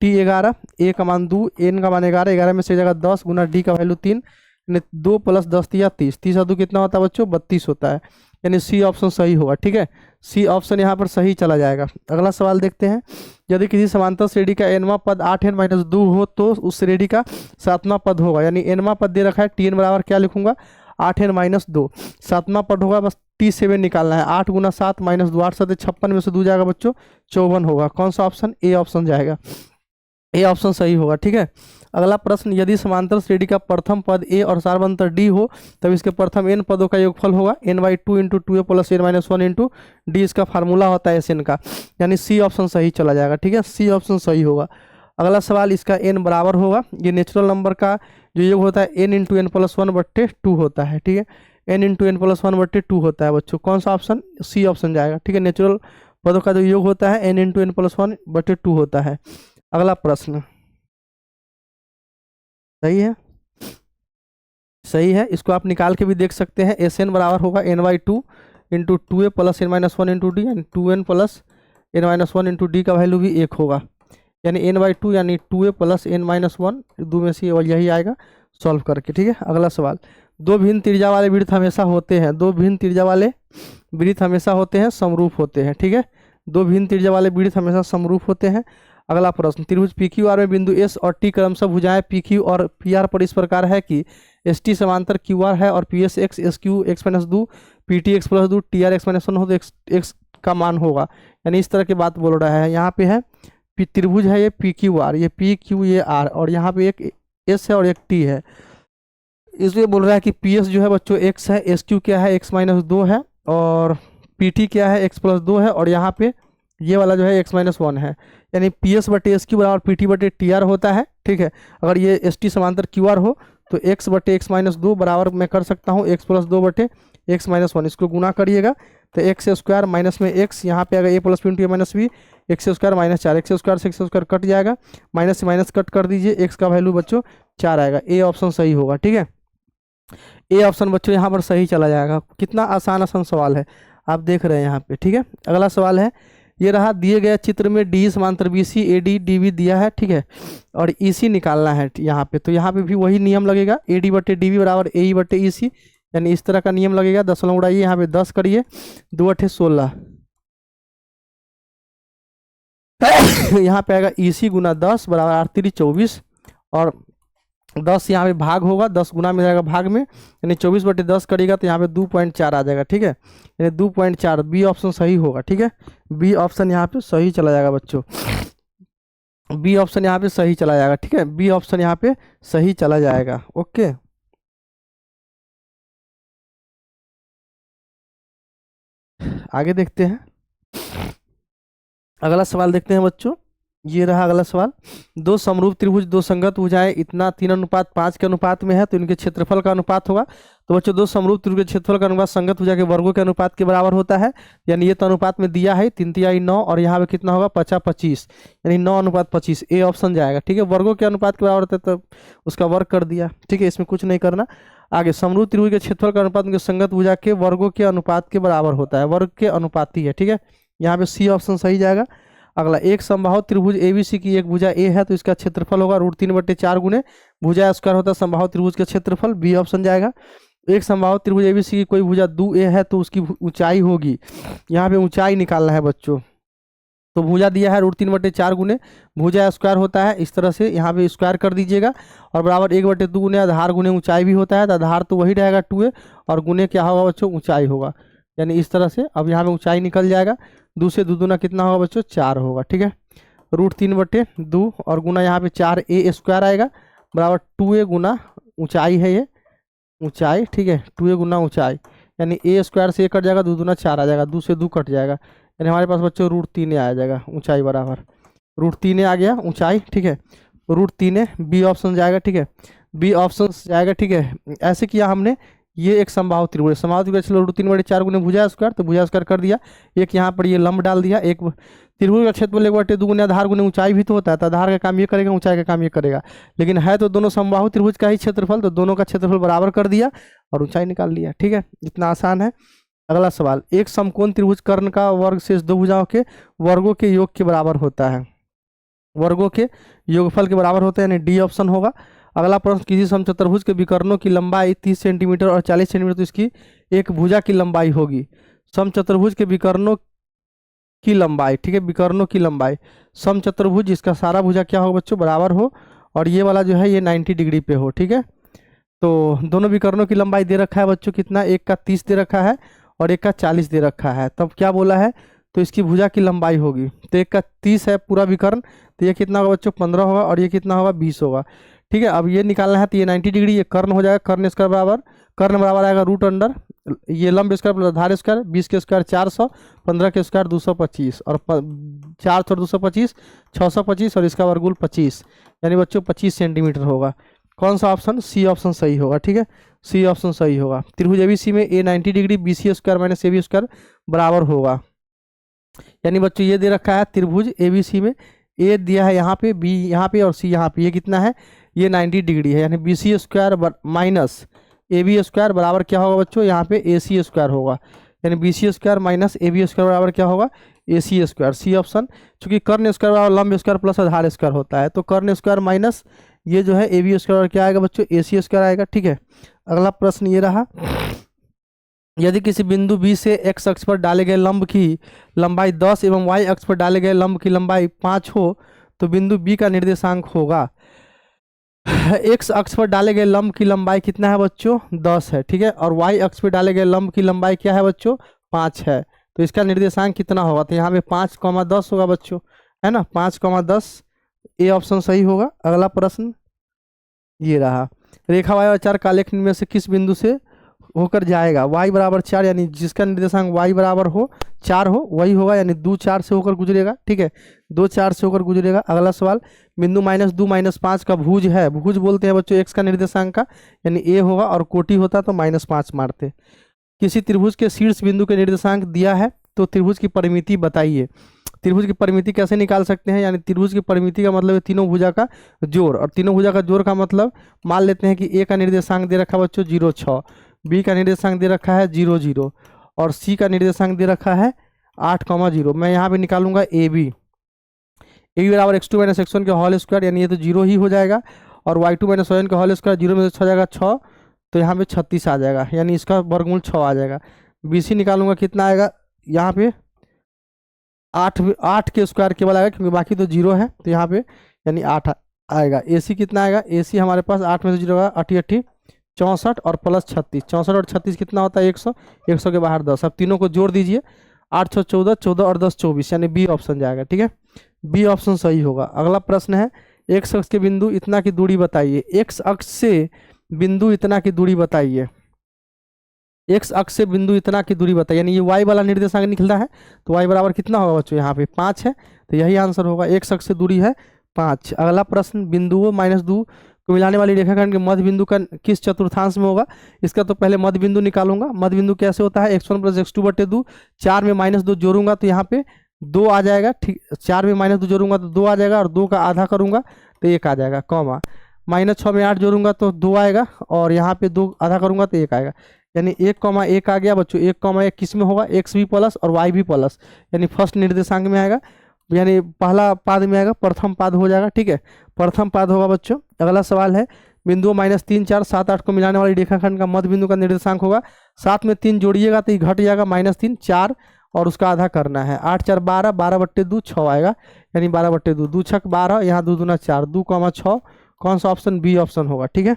T 11, A का मान 2, एन का मान 11, 11 में से जगह 10 गुना डी का वैल्यू 3, यानी 2 + 10 या 30, 30 और 2 कितना होता है बच्चों 32 होता है, यानी सी ऑप्शन सही होगा, ठीक है। सी ऑप्शन यहाँ पर सही चला जाएगा। अगला सवाल देखते हैं, यदि किसी समांतर श्रेणी का nवां पद 8n-2 हो तो उस श्रेणी का 7वां पद होगा, यानी nवां पद दे रखा है, टी एन बराबर क्या लिखूंगा 8n-2, 7वां पद होगा, बस T7 निकालना है, 8 × 7 - 2 8 7 56 में से 2 जाएगा बच्चों 54 होगा। कौन सा ऑप्शन, ए ऑप्शन जाएगा, ए ऑप्शन सही होगा, ठीक है। अगला प्रश्न, यदि समांतर श्रेणी का प्रथम पद ए और सार्वंतर डी हो तब इसके प्रथम n पदों का योगफल होगा n/2 × 2a + n-1 × d, इसका फार्मूला होता है Sn का, यानी सी ऑप्शन सही चला जाएगा, ठीक है। सी ऑप्शन सही होगा। अगला सवाल, इसका n बराबर होगा, ये नेचुरल नंबर का जो योग होता है n × n + 1/2 होता है, ठीक है। n × n + 1/2 होता है बच्चों। कौन सा ऑप्शन, सी ऑप्शन जाएगा, ठीक है। नेचुरल पदों का जो योग होता है n × n + 1/2 होता है। अगला प्रश्न सही है, सही है, इसको आप निकाल के भी देख सकते हैं। Sn बराबर होगा n/2 × 2a + n-1 × d, यानी 2n + n-1 × d का वैल्यू भी 1 होगा, यानी n/2 यानी 2a + n-1, 2 में से और यही आएगा सॉल्व करके, ठीक है। अगला सवाल, दो भिन्न त्रिज्या वाले वृत्त हमेशा होते हैं, दो भिन्न त्रिज्या वाले वृत्त हमेशा होते हैं समरूप होते हैं, ठीक है। दो भिन्न त्रिज्या वाले वृत्त हमेशा समरूप होते हैं। अगला प्रश्न, त्रिभुज PQR में बिंदु S और T क्रमशः भुजाएं PQ और PR पर इस प्रकार है कि ST समांतर QR है और PS x SQ x-2 PT x + 2 TR x-1 हो तो x का मान होगा, यानी इस तरह की बात बोल रहा है। यहाँ पे है त्रिभुज है ये PQR, ये PQ ये R, और यहाँ पे एक S है और एक T है, इसलिए बोल रहा है कि PS जो है बच्चों x है, SQ क्या है x-2 है, और PT क्या है x + 2 है, और यहाँ पे ये वाला जो है x-1 है, यानी PS/SQ बराबर PT/TR होता है, ठीक है। अगर ये ST समांतर QR हो तो x बटे एक्स माइनस 2 बराबर मैं कर सकता हूँ x प्लस 2 बटे एक्स माइनस 1। इसको गुना करिएगा तो एक्स स्क्वायर माइनस में x, यहाँ पे आएगा a plus b into a minus b, x square minus 4, x square से एक्स स्क्वायर कट जाएगा, माइनस से माइनस कट कर दीजिए, x का वैल्यू बच्चों 4 आएगा। ए ऑप्शन सही होगा। ठीक है, ए ऑप्शन बच्चों यहाँ पर सही चला जाएगा। कितना आसान आसान सवाल है आप देख रहे हैं यहाँ पे। ठीक है, अगला सवाल है, ये रहा, दिए गए चित्र में डी समांतर B C A D D B दिया है। ठीक है, और ई सी निकालना है यहाँ पे, तो यहाँ पे भी वही नियम लगेगा, ए डी बटे डी बी बराबर ए ई बटे ई सी, यानी इस तरह का नियम लगेगा। दशमलव उड़ाइए, यहाँ पे 10 करिए, 2 अठे 16 यहाँ पे आएगा ई सी गुना 10 बराबर 8 3 24, और 10 यहाँ पे भाग होगा, 10 गुना में जाएगा भाग में, यानी 24 बटे 10 करेगा तो यहाँ पे 2.4 आ जाएगा। ठीक है, यानी 2.4, बी ऑप्शन सही होगा। ठीक है, बी ऑप्शन यहाँ पे सही चला जाएगा बच्चों, बी ऑप्शन यहाँ पे सही चला जाएगा। ठीक है, बी ऑप्शन यहाँ पे सही चला जाएगा। ओके, आगे देखते हैं, अगला सवाल देखते हैं बच्चों। ये रहा अगला सवाल, दो समरूप त्रिभुज दो संगत भुजाएं इतना 3:5 के अनुपात में है, तो इनके क्षेत्रफल का अनुपात होगा। तो बच्चों दो समरूप त्रिभुज के क्षेत्रफल का अनुपात संगत भुजा के वर्गों के अनुपात के बराबर होता है, यानी ये तो अनुपात में दिया है 3/9, और यहाँ पे कितना होगा 50/25, यानी 9:25। ए ऑप्शन जाएगा। ठीक है, वर्गों के अनुपात के बराबर होता है तो उसका वर्ग कर दिया। ठीक है, इसमें कुछ नहीं करना। आगे, समरूप त्रिभुज के क्षेत्रफल का अनुपात उनके संगत भुजा के वर्गों के अनुपात के बराबर होता है, वर्ग के अनुपाती है। ठीक है, यहाँ पे सी ऑप्शन सही जाएगा। अगला, एक समबाहु त्रिभुज एबीसी की एक भुजा ए है, तो इसका क्षेत्रफल होगा √3/4 गुने भुजा स्क्वायर होता है समबाहु त्रिभुज का क्षेत्रफल, बी ऑप्शन जाएगा। एक समबाहु त्रिभुज एबीसी की कोई भुजा 2a है, तो उसकी ऊंचाई होगी, यहाँ पे ऊंचाई निकालना है बच्चों। तो भुजा दिया है √3/4 गुने भुजा स्क्वायर होता है, इस तरह से यहाँ पे स्क्वायर कर दीजिएगा, और बराबर 1/2 गुने आधार गुने ऊंचाई भी होता है, तो आधार तो वही रहेगा 2a, और गुने क्या होगा बच्चों, ऊंचाई होगा, यानी इस तरह से। अब यहाँ पे ऊंचाई निकल जाएगा, 2 से 2 दूना कितना होगा बच्चों, 4 होगा। ठीक है, √3/2 और गुना यहाँ पे 4a स्क्वायर आएगा बराबर 2a गुना ऊंचाई है ये ऊंचाई। ठीक है, 2a गुना ऊंचाई, यानी a स्क्वायर से 1 कट जाएगा, 2 दूना 4 आ जाएगा, 2 से 2 कट जाएगा, यानी हमारे पास बच्चों √3a आ जाएगा ऊंचाई बराबर, √3a आ गया ऊंचाई। ठीक है, √3a, बी ऑप्शन जाएगा। ठीक है, बी ऑप्शन जाएगा। ठीक है, ऐसे किया हमने, ये एक समबाहु त्रिभुज, समबाहु त्रिभुज चलो √3/4 गुने भुजा स्क्वायर, तो भुजा स्क्वायर कर दिया, एक यहाँ पर ये लंब डाल दिया। एक त्रिभुज का क्षेत्रफल 1/2 गुने आधार गुने ऊंचाई भी तो होता है, तो आधार का काम ये करेगा, ऊंचाई का काम ये करेगा, लेकिन है तो दोनों समबाहु त्रिभुज का ही क्षेत्रफल, तो दोनों का क्षेत्रफल बराबर कर दिया और ऊंचाई निकाल लिया। ठीक है, इतना आसान है। अगला सवाल, एक समकोण त्रिभुज कर्ण का वर्ग शेष दो भुजाओं के वर्गों के योग के बराबर होता है, वर्गों के योगफल के बराबर होता है, यानी डी ऑप्शन होगा। अगला प्रश्न, किसी समचतुर्भुज के विकर्णों की लंबाई 30 सेंटीमीटर और 40 सेंटीमीटर, तो इसकी एक भुजा की लंबाई होगी। समचतुर्भुज के विकर्णों की लंबाई, ठीक है, विकर्णों की लंबाई, समचतुर्भुज इसका सारा भुजा क्या होगा बच्चों, बराबर हो, और ये वाला जो है ये 90 डिग्री पे हो। ठीक है, तो दोनों विकर्णों की लंबाई दे रखा है बच्चों कितना, एक का 30 दे रखा है और एक का 40 दे रखा है, तब क्या बोला है, तो इसकी भुजा की लंबाई होगी, तो एक का 30 है पूरा विकर्ण, तो ये कितना होगा बच्चों 15 होगा, और ये कितना होगा 20 होगा। ठीक है, अब ये निकालना है, तो ये 90 डिग्री, ये कर्ण हो जाएगा, कर्ण स्क्वायर बराबर, कर्ण बराबर आएगा रूट अंडर ये लंब स्क्वायर प्लस आधार स्क्वायर, 20 के स्क्वायर 400, 15 के स्क्वायर 225, और 4 और 225 625, और इसका वर्गमूल 25, यानी बच्चों 25 सेंटीमीटर होगा। कौन सा ऑप्शन, सी ऑप्शन सही होगा। ठीक है, सी ऑप्शन सही होगा। त्रिभुज एबीसी में ए 90 डिग्री, B C square minus A B square बराबर होगा, यानी बच्चों ये दे रखा है त्रिभुज एबीसी में, ए दिया है यहाँ पे, बी यहाँ पे और सी यहाँ पे, ये कितना है, ये 90 डिग्री है, यानी B C square minus A B square बराबर क्या होगा बच्चों, यहाँ पे ए सी स्क्वायर होगा, यानी B C square minus A B square बराबर क्या होगा, ए सी स्क्वायर। सी ऑप्शन, चूंकि कर्ण स्क्वायर बराबर लंब स्क्वायर प्लस आधार स्क्वायर होता है, तो कर्ण स्क्वायर माइनस ये जो है ए बी स्क्वायर क्या आएगा बच्चों, ए सी स्क्वायर आएगा। ठीक है, अगला प्रश्न ये रहा, यदि किसी बिंदु बी से एक्स अक्ष पर डाले गए लंब की लंबाई 10 एवं वाई अक्ष पर डाले गए लंब की लंबाई 5 हो, तो बिंदु बी का निर्देशांक होगा। एक्स अक्ष पर डाले गए लंब की लंबाई कितना है बच्चों, 10 है। ठीक है, और वाई अक्ष पर डाले गए लंब की लंबाई क्या है बच्चों, 5 है, तो इसका निर्देशांक कितना होगा, तो यहाँ पे 5,10 होगा बच्चों, है ना, 5,10, ए ऑप्शन सही होगा। अगला प्रश्न ये रहा, रेखा वाई और चार काल्पनिक में से किस बिंदु से होकर जाएगा, y बराबर 4, यानी जिसका निर्देशांक y बराबर हो 4 हो वही होगा, यानी 2 4 से होकर गुजरेगा। ठीक है, 2 4 से होकर गुजरेगा। अगला सवाल, बिंदु -2 -5 का भुज है, भुज बोलते हैं बच्चों x का निर्देशांक का, यानी a होगा, और कोटि होता तो -5 मारते। किसी त्रिभुज के शीर्ष बिंदु के निर्देशांक दिया है तो त्रिभुज की परिमिति बताइए। त्रिभुज की परिमिति कैसे निकाल सकते हैं, यानी त्रिभुज की परिमिति का मतलब है तीनों भुजा का जोड़, और तीनों भुजा का जोड़ का मतलब मान लेते हैं कि ए का निर्देशांक दे रखा है बच्चों 0 6, बी का निर्देशांक दे रखा है 0 0, और सी का निर्देशांक दे रखा है 8 0। मैं यहाँ पे निकालूंगा ए बी बराबर x2 - x1 के होल स्क्वायर, यानी ये तो 0 ही हो जाएगा, और y2 - y1 के होल स्क्वायर 0 में से 6 जाएगा 6, तो यहाँ पे 36 आ जाएगा, यानी इसका वर्गमूल 6 आ जाएगा। BC निकालूंगा कितना आएगा, यहाँ पे 8 के स्क्वायर केवल आएगा क्योंकि बाकी तो 0 है, तो यहाँ पे यानी 8 आएगा। AC कितना आएगा, AC हमारे पास 8 में से 0 आएगा 8 8 64 और प्लस 36, 64 और 36 कितना होता है 100, 100 के बाहर 10। अब तीनों को जोड़ दीजिए, 8 6 14, 14 और 10 24, यानी बी ऑप्शन जाएगा। ठीक है, बी ऑप्शन सही होगा। अगला प्रश्न है, एक्स अक्ष के बिंदु इतना की दूरी बताइए। एक्स अक्ष से बिंदु इतना की दूरी बताइए, एक्स अक्ष से बिंदु इतना की दूरी बताइए, यानी ये y वाला निर्देशांक निकलता है, तो y बराबर कितना होगा बच्चों, यहाँ पे 5 है, तो यही आंसर होगा, एक्स अक्ष से दूरी है 5। अगला प्रश्न, बिंदुओं -2 को मिलाने वाली रेखाखंड के मध्य बिंदु का किस चतुर्थांश में होगा। इसका तो पहले मध्य बिंदु निकालूंगा। मध्य बिंदु कैसे होता है, x1 + x2/2, 4 में -2 जोड़ूंगा तो यहाँ पे 2 आ जाएगा। ठीक, 4 में -2 जोड़ूंगा तो 2 आ जाएगा, और 2 का आधा करूंगा तो 1 आ जाएगा, कॉमा -6 में 8 जोड़ूंगा तो 2 आएगा, और यहाँ पे 2 आधा करूंगा तो 1 आएगा, यानी 1, 1 आ गया बच्चों। 1, 1 किस में होगा, x भी प्लस और y भी प्लस, यानी फर्स्ट निर्देशांक में आएगा, यानी पहला पाद में आएगा, प्रथम पाद हो जाएगा। ठीक है, प्रथम पाद होगा बच्चों। अगला सवाल है, बिंदुओं -3 4 7 8 को मिलाने वाली रेखाखंड का मध्य बिंदु का निर्देशांक होगा। 7 में 3 जोड़िएगा तो ये घट जाएगा, -3 4 और उसका आधा करना है, 8 4 12, 12/2 6 आएगा, यानी 12/2, 2 6 12, यहाँ 2 दूना 4, 2, 6, कौन सा ऑप्शन, बी ऑप्शन होगा। ठीक है,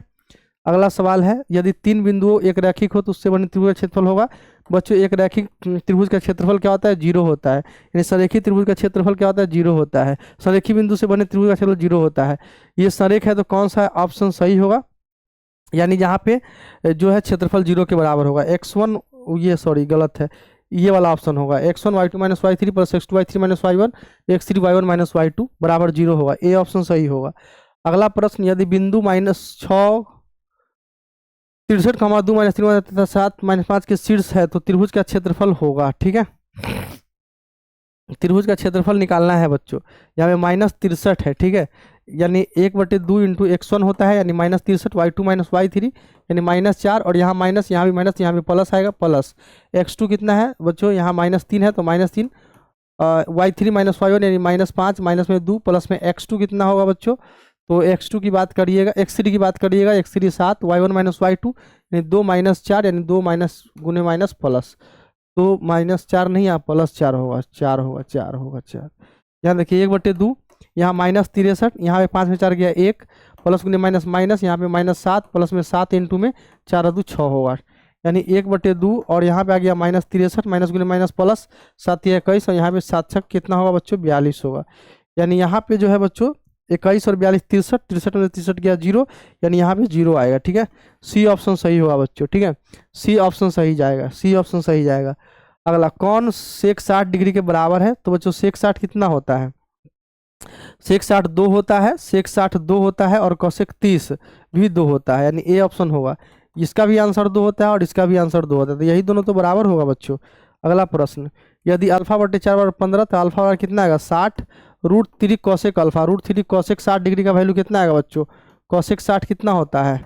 अगला सवाल है, यदि 3 बिंदुओं एक रैखिक हो तो उससे बने त्रिभुज का क्षेत्रफल होगा। बच्चों, एक रैखिक त्रिभुज का क्षेत्रफल क्या होता है, 0 होता है, यानी संरेखित त्रिभुज का क्षेत्रफल क्या होता है, 0 होता है। संरेखित बिंदु से बने त्रिभुज का क्षेत्रफल 0 होता है। ये संरेख है तो कौन सा ऑप्शन सही होगा, यानी जहाँ पे जो है क्षेत्रफल 0 के बराबर होगा। x1, ये सॉरी गलत है, ये वाला ऑप्शन होगा, x1 y2 - y3 + x2 y3 - y1 x3 y1 - y2 बराबर 0 होगा, ए ऑप्शन सही होगा। अगला प्रश्न, यदि बिंदु -6 63, 2 -3 तथा 7 -5 के शीर्ष है तो त्रिभुज का क्षेत्रफल होगा। ठीक है, त्रिभुज का क्षेत्रफल निकालना है बच्चों। यहाँ पे -63 है, ठीक है, यानी 1/2 × x1 होता है, यानी -63 y2 - y3, यानी -4, और यहाँ माइनस, यहाँ भी माइनस, यहाँ भी प्लस आएगा, प्लस x2 कितना है बच्चों, यहाँ -3 है तो -3, y3 - y1 यानी -5, माइनस में 2, प्लस में x2 कितना होगा बच्चों, तो x2 की बात करिएगा, x3 की बात करिएगा, x3 7, y1 - y2 यानी 2 - 4, यानी 2 माइनस गुने माइनस प्लस, तो -4 नहीं, यहाँ +4 होगा, 4 होगा, 4 होगा, 4। यहाँ देखिए 1/2, यहाँ -63, यहाँ पे 5 में 4 गया 1, प्लस गुने माइनस माइनस, यहाँ पे -7, प्लस में 7 × में 4 2 6 होगा, यानी 1/2, और यहाँ पे आ गया -63, माइनस गुने माइनस प्लस 7 21, और यहाँ पे 7 6 कितना होगा बच्चों, 42 होगा, यानी यहाँ पे जो है बच्चों 21 और 42 63, 63 में 63 गया 0, यानी यहाँ पे 0 आएगा। ठीक है, सी ऑप्शन सही होगा बच्चों। ठीक है, सी ऑप्शन सही जाएगा, सी ऑप्शन सही जाएगा। अगला, कौन सेक 60 डिग्री के बराबर है, तो बच्चों सेक 60 कितना होता है, सेक 60 2 होता है, सेक 60 2 होता है, और कोसेक 30 भी 2 होता है, यानी ए ऑप्शन होगा। इसका भी आंसर 2 होता है और इसका भी आंसर 2 होता है, तो यही दोनों तो बराबर होगा बच्चों। अगला प्रश्न, यदि α/4 15 तो अल्फा बराबर कितना आएगा 60 √3 कोसेक अल्फा, √3 कोसेक 60 डिग्री का वैल्यू कितना आएगा बच्चों, कोसेक 60 कितना होता है,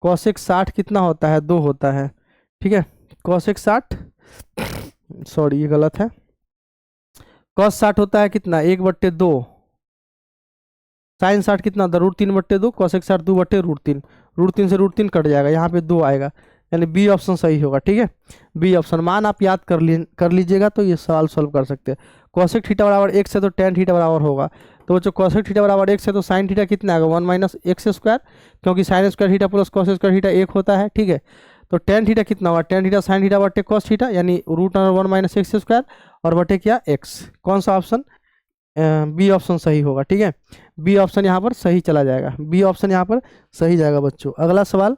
कोसेक 60 कितना होता है, 2 होता है। ठीक है, कोसेक 60, सॉरी ये गलत है, कॉस 60 होता है कितना 1/2, साइन 60 कितना था √3/2, कोसेक 60 2/√3, √3 से √3 कट जाएगा, यहाँ पे 2 आएगा, यानी बी ऑप्शन सही होगा। ठीक है, बी ऑप्शन, मान आप याद कर लीजिएगा तो ये सवाल सॉल्व कर सकते हैं। कोसेक थीटा बराबर x है तो tan थीटा बराबर होगा, तो बच्चों कोसेक थीटा बराबर x है तो साइन थीटा कितना आएगा 1 - x², क्योंकि sine square theta plus cos square theta 1 होता है। ठीक है, तो tan थीटा कितना होगा, tan थीटा साइन थीटा बटे कोस थीटा, यानी √1 - x² और बटे क्या x, कौन सा ऑप्शन, बी ऑप्शन सही होगा। ठीक है, बी ऑप्शन यहाँ पर सही चला जाएगा, बी ऑप्शन यहाँ पर सही जाएगा बच्चों। अगला सवाल,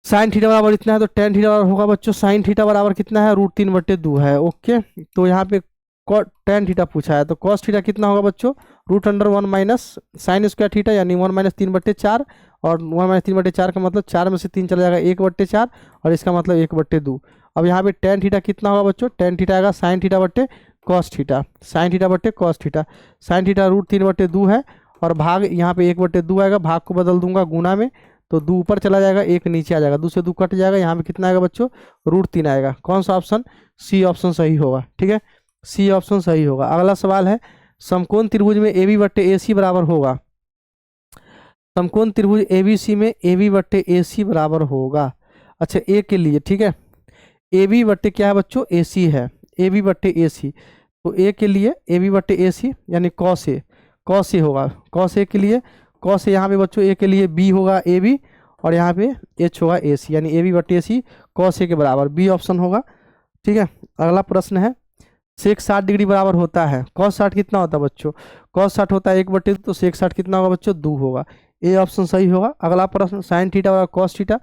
साइन थीटा बराबर इतना है तो टेन थीटा बराबर होगा बच्चों, साइन थीटा बराबर कितना है, √3/2 है। ओके, तो यहाँ पे टेन थीटा पूछा है तो कॉस थीटा कितना होगा बच्चों, √1 माइनस साइन स्क्वायर थीटा यानी 1 माइनस 3/4, और 1 माइनस 3/4 का मतलब 4 में से 3 चला जाएगा 1/4, और इसका मतलब 1/2। अब यहाँ पे टेन थीटा कितना होगा बच्चों, टेन थीटा आएगा साइन थीटा बट्टे कॉस थीटा, साइन थीटा बट्टे कॉस थीटा, साइन थीटा √3/2 है, और भाग यहाँ पे 1/2 आएगा, भाग को बदल दूंगा गुना में, तो 2 ऊपर चला जाएगा, 1 नीचे आ जाएगा, 2 से 2 कट जाएगा, यहाँ पे कितना आएगा बच्चों, √3 आएगा। कौन सा ऑप्शन, सी ऑप्शन सही होगा। ठीक है, सी ऑप्शन सही होगा। अगला सवाल है, समकोण त्रिभुज में ए बी बट्टे ए सी बराबर होगा, समकोण त्रिभुज ए बी सी में ए बी बट्टे ए सी बराबर होगा। अच्छा, ए के लिए, ठीक है, ए बी बट्टे क्या है बच्चों, ए सी है, ए बी बट्टे ए सी, तो ए के लिए ए बी बट्टे ए सी यानी कॉस ए, कॉस ए होगा, कॉस ए के लिए, कॉस ए यहाँ पे बच्चों ए के लिए बी होगा ए बी, और यहाँ पे एच होगा ए सी, यानी ए बी बट्टे ए सी कॉस ए के बराबर, बी ऑप्शन होगा। ठीक है, अगला प्रश्न है, सेक 60 डिग्री बराबर होता है, कॉस 60 कितना होता है बच्चों, कॉस 60 होता है 1/2, तो सेक 60 कितना होगा बच्चों, 2 होगा, ए ऑप्शन सही होगा। अगला प्रश्न, साइन थीटा बराबर कॉस थीटा,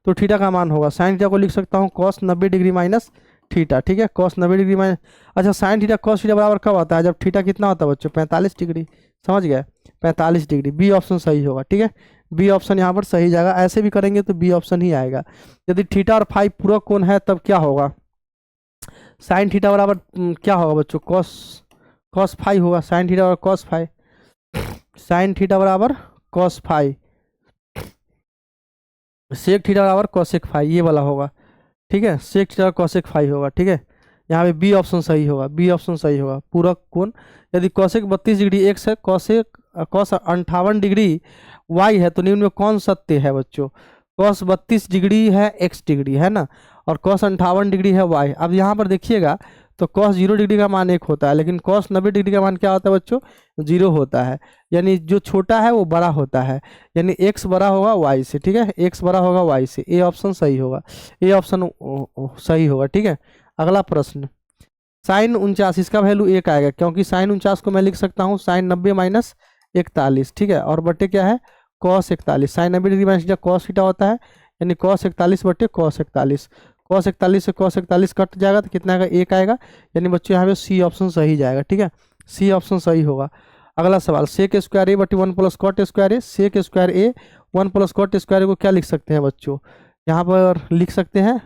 तो थीटा का मान होगा, साइन थीटा को लिख सकता हूँ कॉस 90 डिग्री माइनस थीटा। ठीक है, कॉस 90 डिग्री माइनस, अच्छा साइन थीटा कॉस थीटा बराबर कब होता है, जब थीटा कितना होता है बच्चों, 45 डिग्री, समझ गए, 45 डिग्री, बी ऑप्शन सही होगा। ठीक है, बी ऑप्शन यहाँ पर सही जाएगा, ऐसे भी करेंगे तो बी ऑप्शन ही आएगा। यदि थीटा और फाई पूरक कोण है तब क्या होगा, साइन थीटा बराबर क्या होगा बच्चों, कॉस कॉस फाई होगा, साइन थीटा बराबर कॉस फाई, साइन थीटा बराबर कॉस फाई, सेक थीटा बराबर कॉसेक फाई, ये वाला होगा। ठीक है, सेक थीटा कॉसेक फाई होगा। ठीक है, यहाँ पे बी ऑप्शन सही होगा, बी ऑप्शन सही होगा, पूरक कोण, यदि कॉसेक 32 डिग्री एक्स है, कॉसेक कॉस 58 डिग्री वाई है, तो निम्न में कौन सत्य है बच्चों, कॉस 32 डिग्री है एक्स डिग्री है ना, और कॉस 58 डिग्री है वाई। अब यहाँ पर देखिएगा तो कॉस 0 डिग्री का मान 1 होता है, लेकिन कॉस 90 डिग्री का मान क्या होता है बच्चों, 0 होता है, यानी जो छोटा है वो बड़ा होता है, यानी एक्स बड़ा होगा वाई से। ठीक है, एक्स बड़ा होगा वाई से, ए ऑप्शन सही होगा, ए ऑप्शन सही होगा। ठीक है, अगला प्रश्न, साइन 49, इसका वैल्यू 1 आएगा, क्योंकि साइन 49 को मैं लिख सकता हूँ साइन 90 माइनस 41। ठीक है, और बटे क्या है, cos 41, sine 90 degree minus cos theta होता है, यानी कॉस 41 बटे कॉस 41, कॉस 41 से कॉस 41 कट जाएगा तो कितना आएगा, 1 आएगा, यानी बच्चों यहाँ पे सी ऑप्शन सही जाएगा। ठीक है, सी ऑप्शन सही होगा। अगला सवाल, सेक स्क्वायर ए बटे 1 प्लस कॉट स्क्वायर ए, सेक स्क्वायर ए 1 प्लस कॉट स्क्वायर को क्या लिख सकते हैं बच्चों, यहाँ पर लिख सकते हैं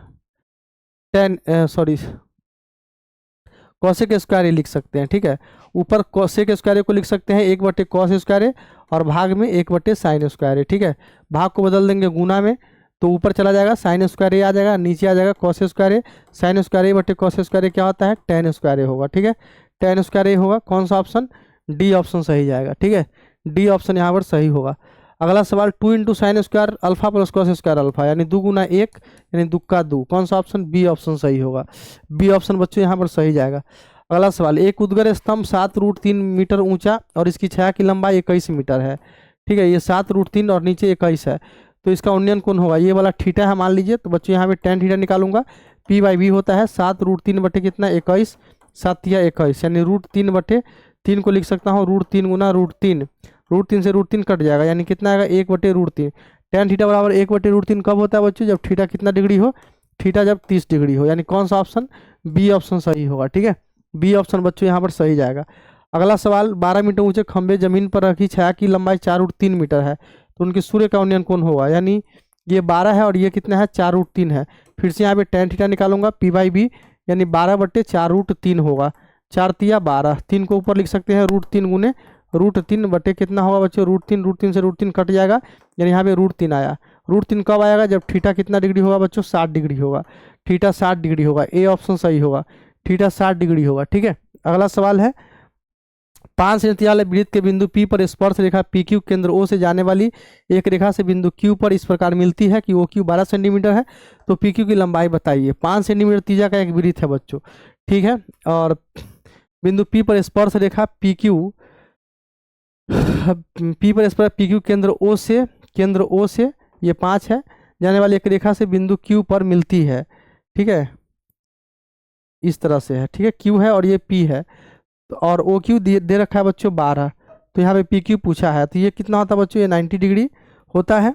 कॉसेक स्क्वायर ए लिख सकते हैं। ठीक है, ऊपर कॉसेक स्क्वायर ए को लिख सकते हैं 1/cos स्क्वायर ए, और भाग में 1/sin स्क्वायर ए। ठीक है, भाग को बदल देंगे गुना में, तो ऊपर चला जाएगा साइन स्क्वायर ए आ जाएगा, नीचे आ जाएगा कॉस स्क्वायर ए, साइन स्क्वायर ए बटे कॉस स्क्वायर ए क्या होता है, tan स्क्वायर ए होगा। ठीक है, tan स्क्वायर ए होगा, कौन सा ऑप्शन, डी ऑप्शन सही जाएगा। ठीक है, डी ऑप्शन यहाँ पर सही होगा। अगला सवाल, 2 into sine square alpha plus cos square alpha, यानी 2 गुना 1 यानी 2 का 2, कौन सा ऑप्शन, बी ऑप्शन सही होगा, बी ऑप्शन बच्चों यहाँ पर सही जाएगा। अगला सवाल, एक उद्गर स्तंभ 7√3 मीटर ऊंचा और इसकी छाया की लंबाई 21 मीटर है। ठीक है, ये 7√3 और नीचे 21 है, तो इसका उन्नयन कोण होगा, ये वाला थीटा है मान लीजिए, तो बच्चों यहाँ पे tan थीटा निकालूंगा, p/b होता है 7√3 बटे कितना 21, 7 या 21, यानी √3/3 को लिख सकता हूँ √3 गुना √3, √3 से √3 कट जाएगा, यानी कितना आएगा 1/√3। tan थीटा बराबर 1/√3 कब होता है बच्चों, जब थीटा कितना डिग्री हो, थीटा जब 30 डिग्री हो, यानी कौन सा ऑप्शन, बी ऑप्शन सही होगा। ठीक है, बी ऑप्शन बच्चों यहाँ पर सही जाएगा। अगला सवाल, 12 मीटर ऊंचे खंभे जमीन पर रखी छाया की लंबाई 4√3 मीटर है, तो उनके सूर्य का उन्नयन कोण होगा, यानी ये 12 है और ये कितना है 4√3 है, फिर से यहाँ पे tan थीटा निकालूंगा, p/b यानी 12/4√3 होगा, 4 तिया 12, 3 को ऊपर लिख सकते हैं √3 गुने √3 बटे कितना होगा बच्चों, √3 से √3 कट जाएगा, यानी यहाँ पे √3 आया। √3 कब आएगा, जब थीटा कितना डिग्री होगा बच्चों, 60 डिग्री होगा, थीटा 60 डिग्री होगा, ए ऑप्शन सही होगा, थीटा 60 डिग्री होगा। ठीक है, अगला सवाल है, 5 सेंटीमीटर वाले वृत्त के बिंदु P पर स्पर्श रेखा PQ केंद्र O से जाने वाली एक रेखा से बिंदु Q पर इस प्रकार मिलती है कि OQ 12 सेंटीमीटर है, तो PQ की लंबाई बताइए। 5 सेंटीमीटर त्रिज्या का एक वृत्त है बच्चों। ठीक है, और बिंदु P पर स्पर्श रेखा P पर स्पर्श PQ केंद्र O से ये 5 है, जाने वाली एक रेखा से बिंदु Q पर मिलती है। ठीक है, इस तरह से है। ठीक है, Q है और ये P है, तो और OQ दे रखा है बच्चों 12, तो यहाँ पे PQ पूछा है, तो ये कितना होता है बच्चों, ये 90 डिग्री होता है।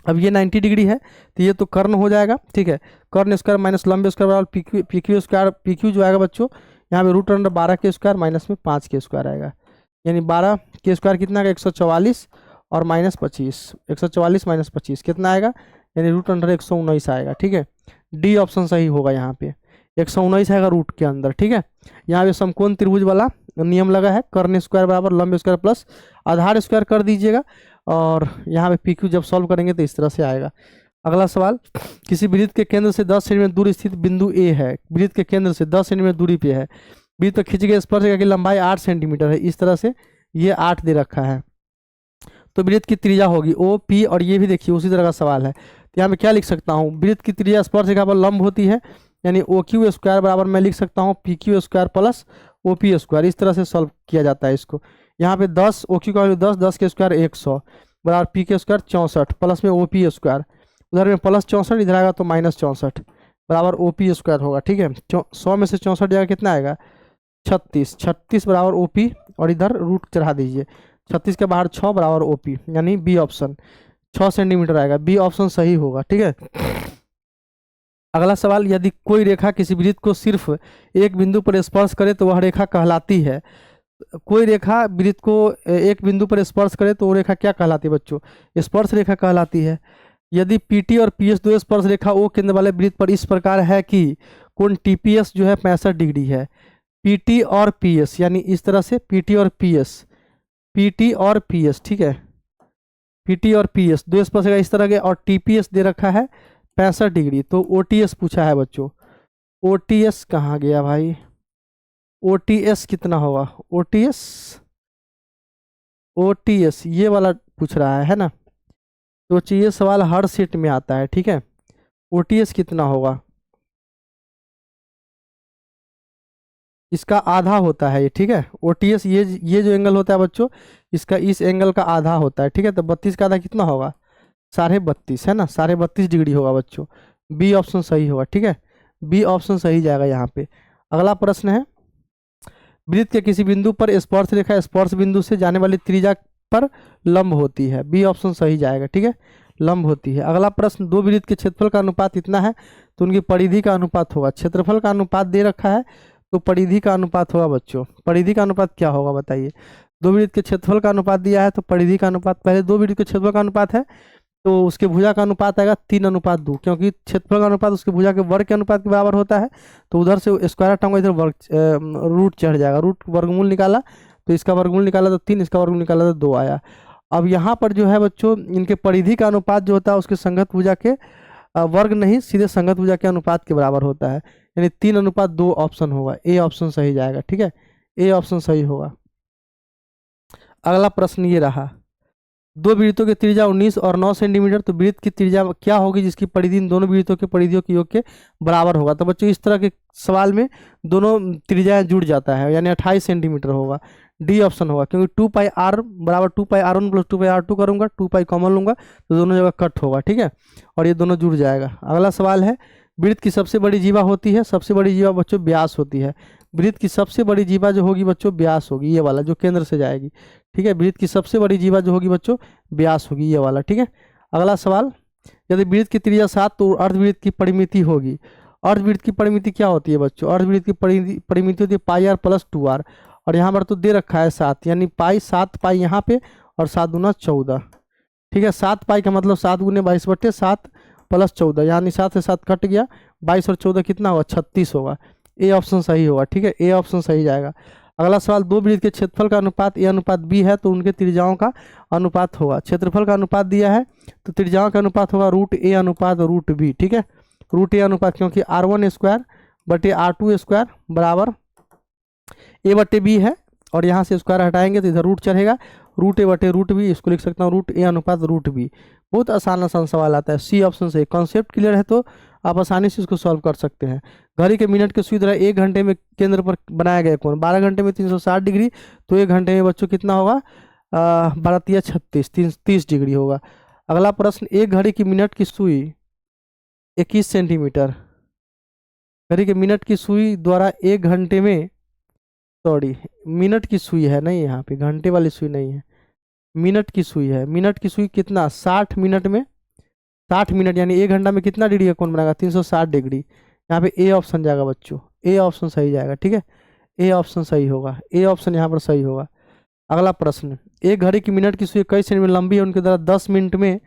अब ये 90 डिग्री है तो ये तो कर्ण हो जाएगा, ठीक है। कर्ण स्क्वायर माइनस लंब स्क्वायर बराबर P Q square. P Q जो आएगा बच्चों यहाँ पे रूट अंडर 12 के स्क्वायर माइनस में 5 के स्क्वायर आएगा, यानी 12 के स्क्वायर कितना आएगा 144 और माइनस 25, 144 माइनस 25 कितना आएगा, यानी रूट अंडर 119 आएगा, ठीक है। डी ऑप्शन सही होगा यहाँ पे, 119 आएगा रूट के अंदर, ठीक है। यहाँ पे समकोण त्रिभुज वाला नियम लगा है, कर्ण स्क्वायर बराबर लंब स्क्वायर प्लस आधार स्क्वायर कर दीजिएगा, और यहाँ पे पी क्यू जब सॉल्व करेंगे तो इस तरह से आएगा। अगला सवाल, किसी वृत्त के केंद्र से 10 सेंटीमीटर दूर स्थित बिंदु ए है, वृत्त के केंद्र से 10 सेंटीमीटर दूरी पे है, वृत्त पर खींची गई स्पर्शरेखा की लंबाई 8 सेंटीमीटर है, इस तरह से ये 8 दे रखा है, तो वृत्त की त्रिज्या होगी ओ पी, और ये भी देखिए उसी तरह का सवाल है। तो यहाँ पे क्या लिख सकता हूँ, वृत्त की त्रिज्या स्पर्शरेखा पर लंब होती है, यानी ओ क्यू स्क्वायर बराबर मैं लिख सकता हूँ P Q square plus O P square, इस तरह से सॉल्व किया जाता है इसको। यहाँ पे 10 ओ क्यू का वैल्यू 10, 10 के स्क्वायर 100 बराबर पी के स्क्वायर 64 प्लस में ओ पी स्क्वायर, उधर में प्लस 64 इधर आएगा तो माइनस 64 बराबर ओ पी स्क्वायर होगा, ठीक है। 100 में से 64 जाएगा कितना आएगा 36, 36 बराबर ओ पी, और इधर रूट चढ़ा दीजिए, 36 के बाहर 6 बराबर ओ पी, यानी बी ऑप्शन 6 सेंटीमीटर आएगा, बी ऑप्शन सही होगा, ठीक है। अगला सवाल, यदि कोई रेखा किसी वृत्त को सिर्फ एक बिंदु पर स्पर्श करे तो वह रेखा कहलाती है। कोई रेखा वृत्त को एक बिंदु पर स्पर्श करे तो वो रेखा क्या कहलाती है बच्चों, स्पर्श रेखा कहलाती है। यदि पीटी और पीएस दो स्पर्श रेखा ओ केंद्र वाले वृत्त पर इस प्रकार है कि कोण टीपीएस जो है 65 डिग्री है, पीटी और पीएस, यानी इस तरह से पीटी और पीएस, पीटी और पीएस, ठीक है, पीटी और पीएस दो स्पर्श रेखा इस तरह के, और टीपीएस दे रखा है 65 डिग्री, तो ओटीएस पूछा है बच्चों। ओटीएस कहाँ गया भाई, ओटीएस कितना होगा, ओटीएस, ओटीएस ये वाला पूछ रहा है ना, तो ये सवाल हर सेट में आता है, ठीक है। ओटीएस कितना होगा, इसका आधा होता है ये, ठीक है। ओटीएस ये जो एंगल होता है बच्चों, इसका इस एंगल का आधा होता है, ठीक है। तो 32 का आधा कितना होगा 32.5 है ना, 32.5 डिग्री होगा बच्चों, बी ऑप्शन सही होगा, ठीक है, बी ऑप्शन सही जाएगा यहाँ पे। अगला प्रश्न है, वृत्त के किसी बिंदु पर स्पर्श रेखा स्पर्श बिंदु से जाने वाली त्रिज्या पर लंब होती है, बी ऑप्शन सही जाएगा, ठीक है, लंब होती है। अगला प्रश्न, दो वृत्त के क्षेत्रफल का अनुपात इतना है तो उनकी परिधि का अनुपात होगा, क्षेत्रफल का अनुपात दे रखा है तो परिधि का अनुपात होगा बच्चों, परिधि का अनुपात क्या होगा बताइए। दो वृत्त के क्षेत्रफल का अनुपात दिया है तो परिधि का अनुपात, पहले दो वृत्त के क्षेत्रफल का अनुपात है तो उसके भुजा का अनुपात आएगा 3:2, क्योंकि क्षेत्रफल का अनुपात उसके भुजा के वर्ग के अनुपात के बराबर होता है, तो उधर से स्क्वायर हटाऊंगा, इधर वर्ग रूट चढ़ जाएगा, रूट वर्गमूल निकाला तो इसका वर्गमूल निकाला तो 3, इसका वर्गमूल निकाला तो 2 आया। अब यहाँ पर जो है बच्चों इनके परिधि का अनुपात जो होता है उसके संगत भुजा के वर्ग नहीं, सीधे संगत भुजा के अनुपात के बराबर होता है, यानी 3:2 ऑप्शन होगा, ए ऑप्शन सही जाएगा, ठीक है, ए ऑप्शन सही होगा। अगला प्रश्न ये रहा, दो वृत्तों की त्रिज्या 19 और 9 सेंटीमीटर, तो वृत्त की त्रिज्या क्या होगी जिसकी परिधि इन दोनों वृत्तों के परिधियों के योग के बराबर होगा। तो बच्चों इस तरह के सवाल में दोनों त्रिज्याएं जुड़ जाता है, यानी 28 सेंटीमीटर होगा, डी ऑप्शन होगा, क्योंकि 2πr बराबर 2πr1 प्लस 2πr2 करूंगा, 2π कॉमन लूंगा तो दोनों जगह कट होगा, ठीक है, और ये दोनों जुड़ जाएगा। अगला सवाल है, वृत्त की सबसे बड़ी जीवा होती है, सबसे बड़ी जीवा बच्चों व्यास होती है, वृत्त की सबसे बड़ी जीवा जो होगी बच्चों व्यास होगी, ये वाला जो केंद्र से जाएगी, ठीक है, वृत्त की सबसे बड़ी जीवा जो होगी बच्चों व्यास होगी, ये वाला, ठीक है। अगला सवाल, यदि वृत्त की त्रिज्या 7 तो अर्धवृत्त की परिमिति होगी, अर्धवृत्त की परिमिति क्या होती है बच्चों, अर्धवृत्त की परिमिति होती है πr प्लस 2r, और यहाँ पर तो दे रखा है 7, यानी पाई 7 पाई यहाँ पे और 7 दूना 14, ठीक है, 7 पाई का मतलब 7 गुने 22/7 प्लस 14, यानी 7 से 7 कट गया, 22 और 14 कितना होगा 36 होगा, ए ऑप्शन सही होगा, ठीक है, ए ऑप्शन सही जाएगा। अगला सवाल, दो वृत्त के क्षेत्रफल का अनुपात ए अनुपात बी है तो उनके त्रिज्याओं का अनुपात होगा, क्षेत्रफल का अनुपात दिया है तो त्रिज्याओं का अनुपात होगा रूट ए अनुपात रूट बी, ठीक है, रूट ए अनुपात, क्योंकि r1 स्क्वायर बटे r2 स्क्वायर बराबर ए बटे बी है, और यहाँ से स्क्वायर हटाएंगे तो इधर रूट चढ़ेगा, रूट ए बटे रूट बी, इसको लिख सकता हूँ रूट ए अनुपात रूट बी। बहुत आसान आसान सवाल आता है, सी ऑप्शन से, कॉन्सेप्ट क्लियर है तो आप आसानी से इसको सॉल्व कर सकते हैं। घड़ी के मिनट के सुई द्वारा 1 घंटे में केंद्र पर बनाया गया कोण 12 घंटे में 360 डिग्री, तो 1 घंटे में बच्चों कितना होगा 12 36 30 डिग्री होगा। अगला प्रश्न, एक घड़ी की मिनट की सुई 21 सेंटीमीटर, घड़ी के मिनट की सुई द्वारा 1 घंटे में, सॉरी मिनट की सुई है नहीं, यहाँ पे घंटे वाली सुई नहीं है, मिनट की सुई है, मिनट की सुई कितना 60 मिनट में 60 मिनट यानी 1 घंटा में कितना डिग्री का कोण बनेगा? 360 डिग्री। यहाँ पे ए ऑप्शन जाएगा बच्चों, ए ऑप्शन सही जाएगा। ठीक है, ए ऑप्शन सही होगा, ए ऑप्शन यहाँ पर सही होगा। अगला प्रश्न, एक घड़ी की मिनट की सुई कई सेकंड में लंबी है, उनके द्वारा 10 मिनट में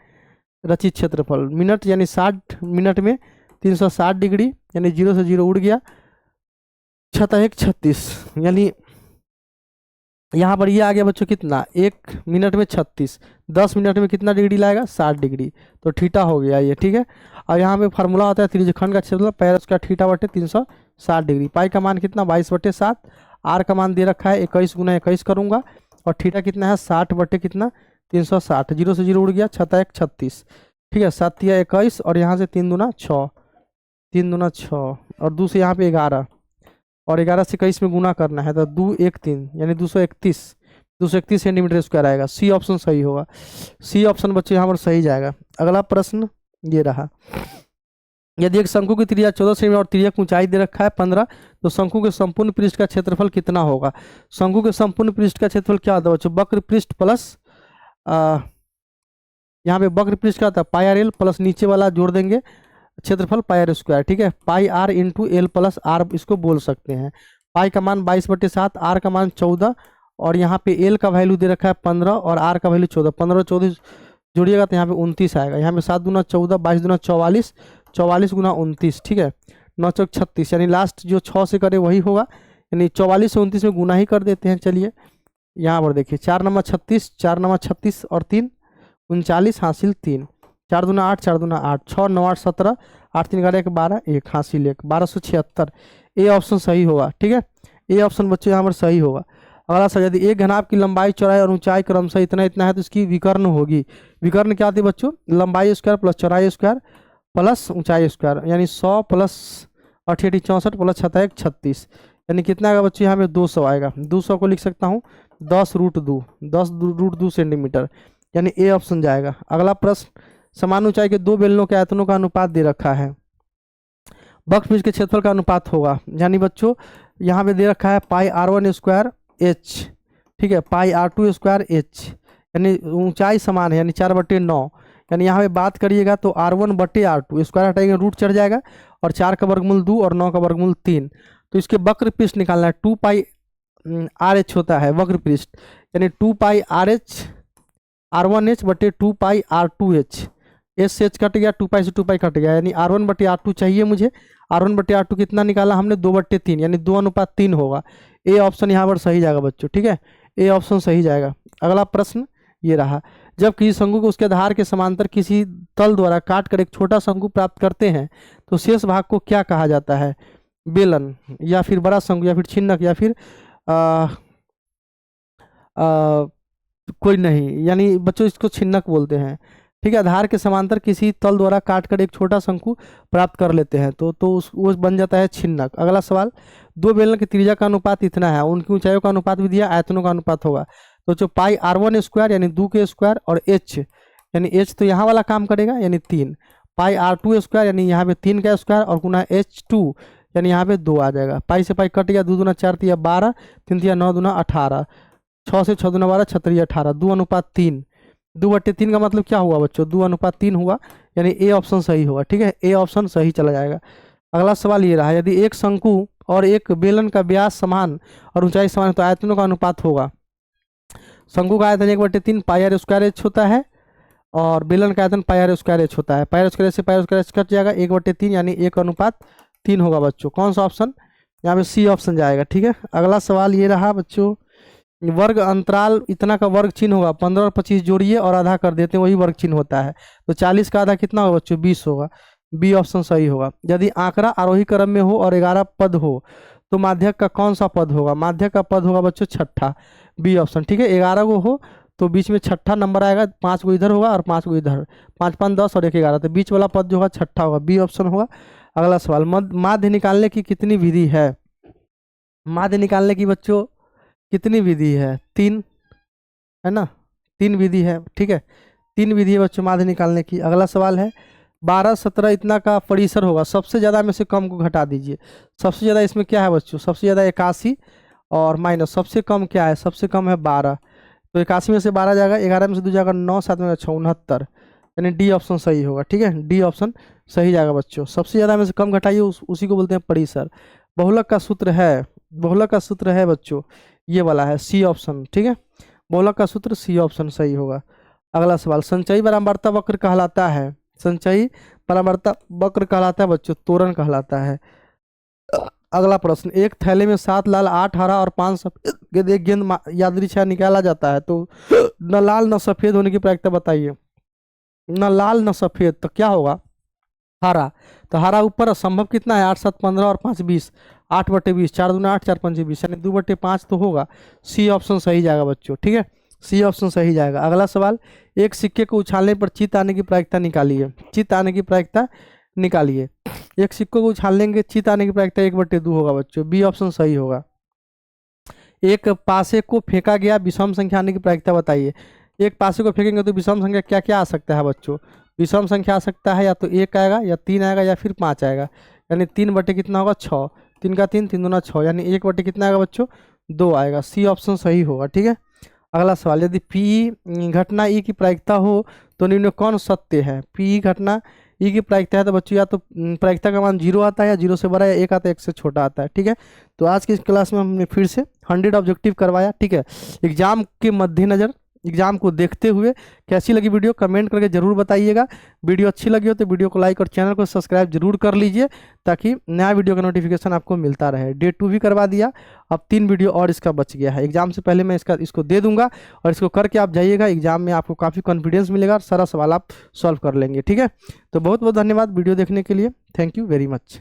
रचित क्षेत्रफल। मिनट यानी 60 मिनट में 360 डिग्री, यानी 0 से 0 उड़ गया, 36 यानी यहाँ पर ये आ गया बच्चों कितना? 1 मिनट में 36, 10 मिनट में कितना डिग्री लाएगा? 60 डिग्री, तो थीटा हो गया ये। ठीक है, और यहाँ पे फार्मूला होता है त्रिज्यखंड का क्षेत्रफल पैर उसका थीटा बटे 360 डिग्री। पाई का मान कितना? 22/7। आर का मान दे रखा है 21 × 21 करूँगा, और थीटा कितना है? 60 बटे कितना? 360। 0 से 0 उड़ गया, 36। ठीक है, 7 या 21, और यहाँ से 3 दूना 6, 3 दूना 6, और 2 से यहाँ पे 11, और 11 से 21 में गुना करना है, तो 2 1 3 यानी 231 सेंटीमीटर स्क्वायर आएगा। सी ऑप्शन सही होगा, सी ऑप्शन बच्चे यहाँ पर सही जाएगा। अगला प्रश्न ये रहा, यदि एक शंकु की त्रिज्या 14 सेमी और त्रिज्या की ऊंचाई दे रखा है 15, तो शंकु के संपूर्ण पृष्ठ का क्षेत्रफल कितना होगा? शंकु के संपूर्ण पृष्ठ का क्षेत्रफल क्या होता है बच्चों? वक्र पृष्ठ प्लस यहाँ पे वक्र पृष्ठ का होता है पाई आर एल प्लस नीचे वाला जोड़ देंगे क्षेत्रफल पाई आर स्क्वायर। ठीक है, pi R into L plus R इसको बोल सकते हैं। पाई का मान 22/7, आर का मान 14, और यहाँ पे एल का वैल्यू दे रखा है 15 और आर का वैल्यू 14। 15 और 14 जोड़िएगा तो यहाँ पे 29 आएगा। यहाँ पे 7 दूना 14, 22 दूना 44, 44 गुना 29। ठीक है, 9 चौक 36, यानी लास्ट जो 6 से करे वही होगा, यानी 44 से 29 में गुना ही कर देते हैं। चलिए यहाँ पर देखिए, 4 नंबर 36, 4 नंबर 36 और 3 39 हासिल 3, 4 दूना 8, 4 दूना 8, 6 9 8 17, 8 3 11 12, 1 हासिल 1, 1276। ए ऑप्शन सही होगा। ठीक है, ए ऑप्शन बच्चों यहाँ पर सही होगा। अगला सर, यदि एक घनाभ की लंबाई चौड़ाई और ऊंचाई क्रमशः इतना इतना है तो इसकी विकर्ण होगी। विकर्ण क्या आती है बच्चों? लंबाई स्क्वायर प्लस चौड़ाई स्क्वायर प्लस ऊंचाई स्क्वायर, यानी 100 प्लस 88 64 प्लस 27 36, यानी कितना आएगा बच्चों? यहाँ पे 200 आएगा। 200 को लिख सकता हूँ 10√2 सेंटीमीटर, यानी ए ऑप्शन जाएगा। अगला प्रश्न, समान ऊंचाई के दो बेलनों के आयतनों का अनुपात दे रखा है, वक्र पृष्ठ के क्षेत्रफल का अनुपात होगा। यानी बच्चों यहाँ पे दे रखा है पाई R1 स्क्वायर एच, ठीक है, पाई R2 स्क्वायर एच, यानी ऊंचाई समान है, यानी 4/9, यानी यहाँ पे बात करिएगा तो R1/R2 स्क्वायर हटाएंगे रूट चढ़ जाएगा, और 4 का वर्गमूल 2 और 9 का वर्गमूल 3। तो इसके वक्र पृष्ठ निकालना है, 2 पाई RH होता है वक्र पृष्ठ, यानी 2 पाई RH R1H बटे 2 पाई R2H, एस से एच कट गया, 2 पाई से 2 पाई कट गया, यानी R1/R2 चाहिए मुझे। R1/R2 कितना निकाला हमने? 2/3, यानी 2:3 होगा। ए ऑप्शन यहाँ पर सही जाएगा बच्चों। ठीक है, ए ऑप्शन सही जाएगा। अगला प्रश्न ये रहा, जब किसी शंकु को उसके आधार के समांतर किसी तल द्वारा काट कर एक छोटा शंकु प्राप्त करते हैं तो शेष भाग को क्या कहा जाता है? बेलन, या फिर बड़ा शंकु, या फिर छिन्नक, या फिर कोई नहीं, यानी बच्चों इसको छिन्नक बोलते हैं। ठीक है, आधार के समांतर किसी तल द्वारा काटकर एक छोटा शंकु प्राप्त कर लेते हैं तो वो बन जाता है छिन्नक। अगला सवाल, दो बेलन की त्रिज्या का अनुपात इतना है, उनकी ऊंचाइयों का अनुपात भी दिया, आयतनों का अनुपात होगा। तो जो पाई R1 स्क्वायर यानी 2 के स्क्वायर और एच, यानी एच तो यहाँ वाला काम करेगा, यानी 3, पाई R2 स्क्वायर यानी यहाँ पे 3 का स्क्वायर और गुना H2 यानी यहाँ पे 2 आ जाएगा। पाई से पाई कट गया, 2 दूना 4 3 12, 3 3 9 दूना 18, 6 से 6 दूना 12, 6 3 18, 2:3। 2/3 का मतलब क्या हुआ बच्चों? 2:3 हुआ, यानी ए ऑप्शन सही होगा। ठीक है, ए ऑप्शन सही चला जाएगा। अगला सवाल ये रहा, यदि एक शंकु और एक बेलन का व्यास समान और ऊंचाई समान है तो आयतनों का अनुपात होगा। शंकु का आयतन 1/3 पाई आर स्क्वायर एच होता है, और बेलन का आयतन पाई आर स्क्वायर एच होता है। पाई आर स्क्वायर से पाई आर स्क्वायर एच कट जाएगा, 1/3 यानी 1:3 होगा बच्चों। कौन सा ऑप्शन? यहाँ पे सी ऑप्शन जाएगा। ठीक है, अगला सवाल ये रहा बच्चों, वर्ग अंतराल इतना का वर्ग चिन्ह होगा, 15 और 25 जोड़िए और आधा कर देते हैं, वही वर्ग चिन्ह होता है। तो 40 का आधा कितना होगा बच्चों? 20 होगा। बी ऑप्शन सही होगा। यदि आंकड़ा आरोही क्रम में हो और 11 पद हो तो माध्यक का कौन सा पद होगा? माध्यक का पद होगा बच्चों छठा, बी ऑप्शन। ठीक है, 11 को हो तो बीच में छठा नंबर आएगा, 5 को इधर होगा और 5 को इधर, 5 5 10 और 1 11, तो बीच वाला पद जो होगा छठा होगा, बी ऑप्शन होगा। अगला सवाल, माध्य निकालने की कितनी विधि है? माध्य निकालने की बच्चों कितनी विधि है? 3 है ना, 3 विधि है। ठीक है, 3 विधि है बच्चों माध्य निकालने की। अगला सवाल है, 12 17 इतना का परिसर होगा, सबसे ज़्यादा में से कम को घटा दीजिए। सबसे ज़्यादा इसमें क्या है बच्चों? सबसे ज़्यादा 81 और माइनस सबसे कम क्या है? सबसे कम है 12, तो 81 में से 12 जाएगा, 11 में से 2 जाएगा 9, 7 में 6 69, यानी डी ऑप्शन सही होगा। ठीक है, डी ऑप्शन सही जाएगा बच्चों। सबसे ज़्यादा में से कम घटाइए उसी को बोलते हैं परिसर। बहुलक का सूत्र है, बहुलक का सूत्र है बच्चों ये वाला है, सी ऑप्शन। ठीक है, बहुलक का सूत्र सी ऑप्शन सही होगा। अगला सवाल, संचयी बारंबारता वक्र कहलाता है, संचयी बारंबारता वक्र कहलाता है बच्चों त्वरण कहलाता है। अगला प्रश्न, एक थैले में 7 लाल 8 हरा और 5 सफेद एक गेंद यादृच्छा निकाला जाता है तो न लाल न सफेद होने की प्रायिकता बताइए। न लाल न सफेद तो क्या होगा, हरा। तो हरा ऊपर संभव कितना है, 8 7 15 और 5 20, 8/20, 4 दूना 8 4 5 20, यानी 2/5 तो होगा। सी ऑप्शन सही जाएगा बच्चों। ठीक है, सी ऑप्शन सही जाएगा। अगला सवाल, एक सिक्के को उछालने पर चित्त आने की प्रायिकता निकालिए, चित्त आने की प्रायिकता निकालिए। एक सिक्कों को उछालेंगे चित्त आने की प्रायिकता 1/2 होगा बच्चों, बी ऑप्शन सही होगा। एक पासे को फेंका गया विषम संख्या आने की प्रायिकता बताइए। एक पासे को फेंकेंगे तो विषम संख्या क्या क्या आ सकता है बच्चों, विषम संख्या आ सकता है या तो 1 आएगा या 3 आएगा या फिर 5 आएगा, यानी 3 कितना होगा 6, 3 का 3 3 दूना 6, यानी 1 कितना आएगा बच्चों 2 आएगा। सी ऑप्शन सही होगा। ठीक है, अगला सवाल, यदि पी घटना ई की प्रायिकता हो तो निम्न कौन सत्य है। पी घटना ई की प्रायिकता है तो बच्चों या तो प्रायिकता का मान 0 आता है या 0 से बड़ा, या 1 आता है 1 से छोटा आता है। ठीक है, तो आज की इस क्लास में हमने फिर से 100 ऑब्जेक्टिव करवाया। ठीक है, एग्जाम के मद्देनजर, एग्जाम को देखते हुए कैसी लगी वीडियो कमेंट करके जरूर बताइएगा। वीडियो अच्छी लगी हो तो वीडियो को लाइक और चैनल को सब्सक्राइब जरूर कर लीजिए ताकि नया वीडियो का नोटिफिकेशन आपको मिलता रहे। डे 2 भी करवा दिया, अब 3 वीडियो और इसका बच गया है। एग्जाम से पहले मैं इसको दे दूंगा और इसको करके आप जाइएगा, एग्जाम में आपको काफ़ी कॉन्फिडेंस मिलेगा और सारा सवाल आप सॉल्व कर लेंगे। ठीक है, तो बहुत बहुत धन्यवाद वीडियो देखने के लिए। Thank you very much.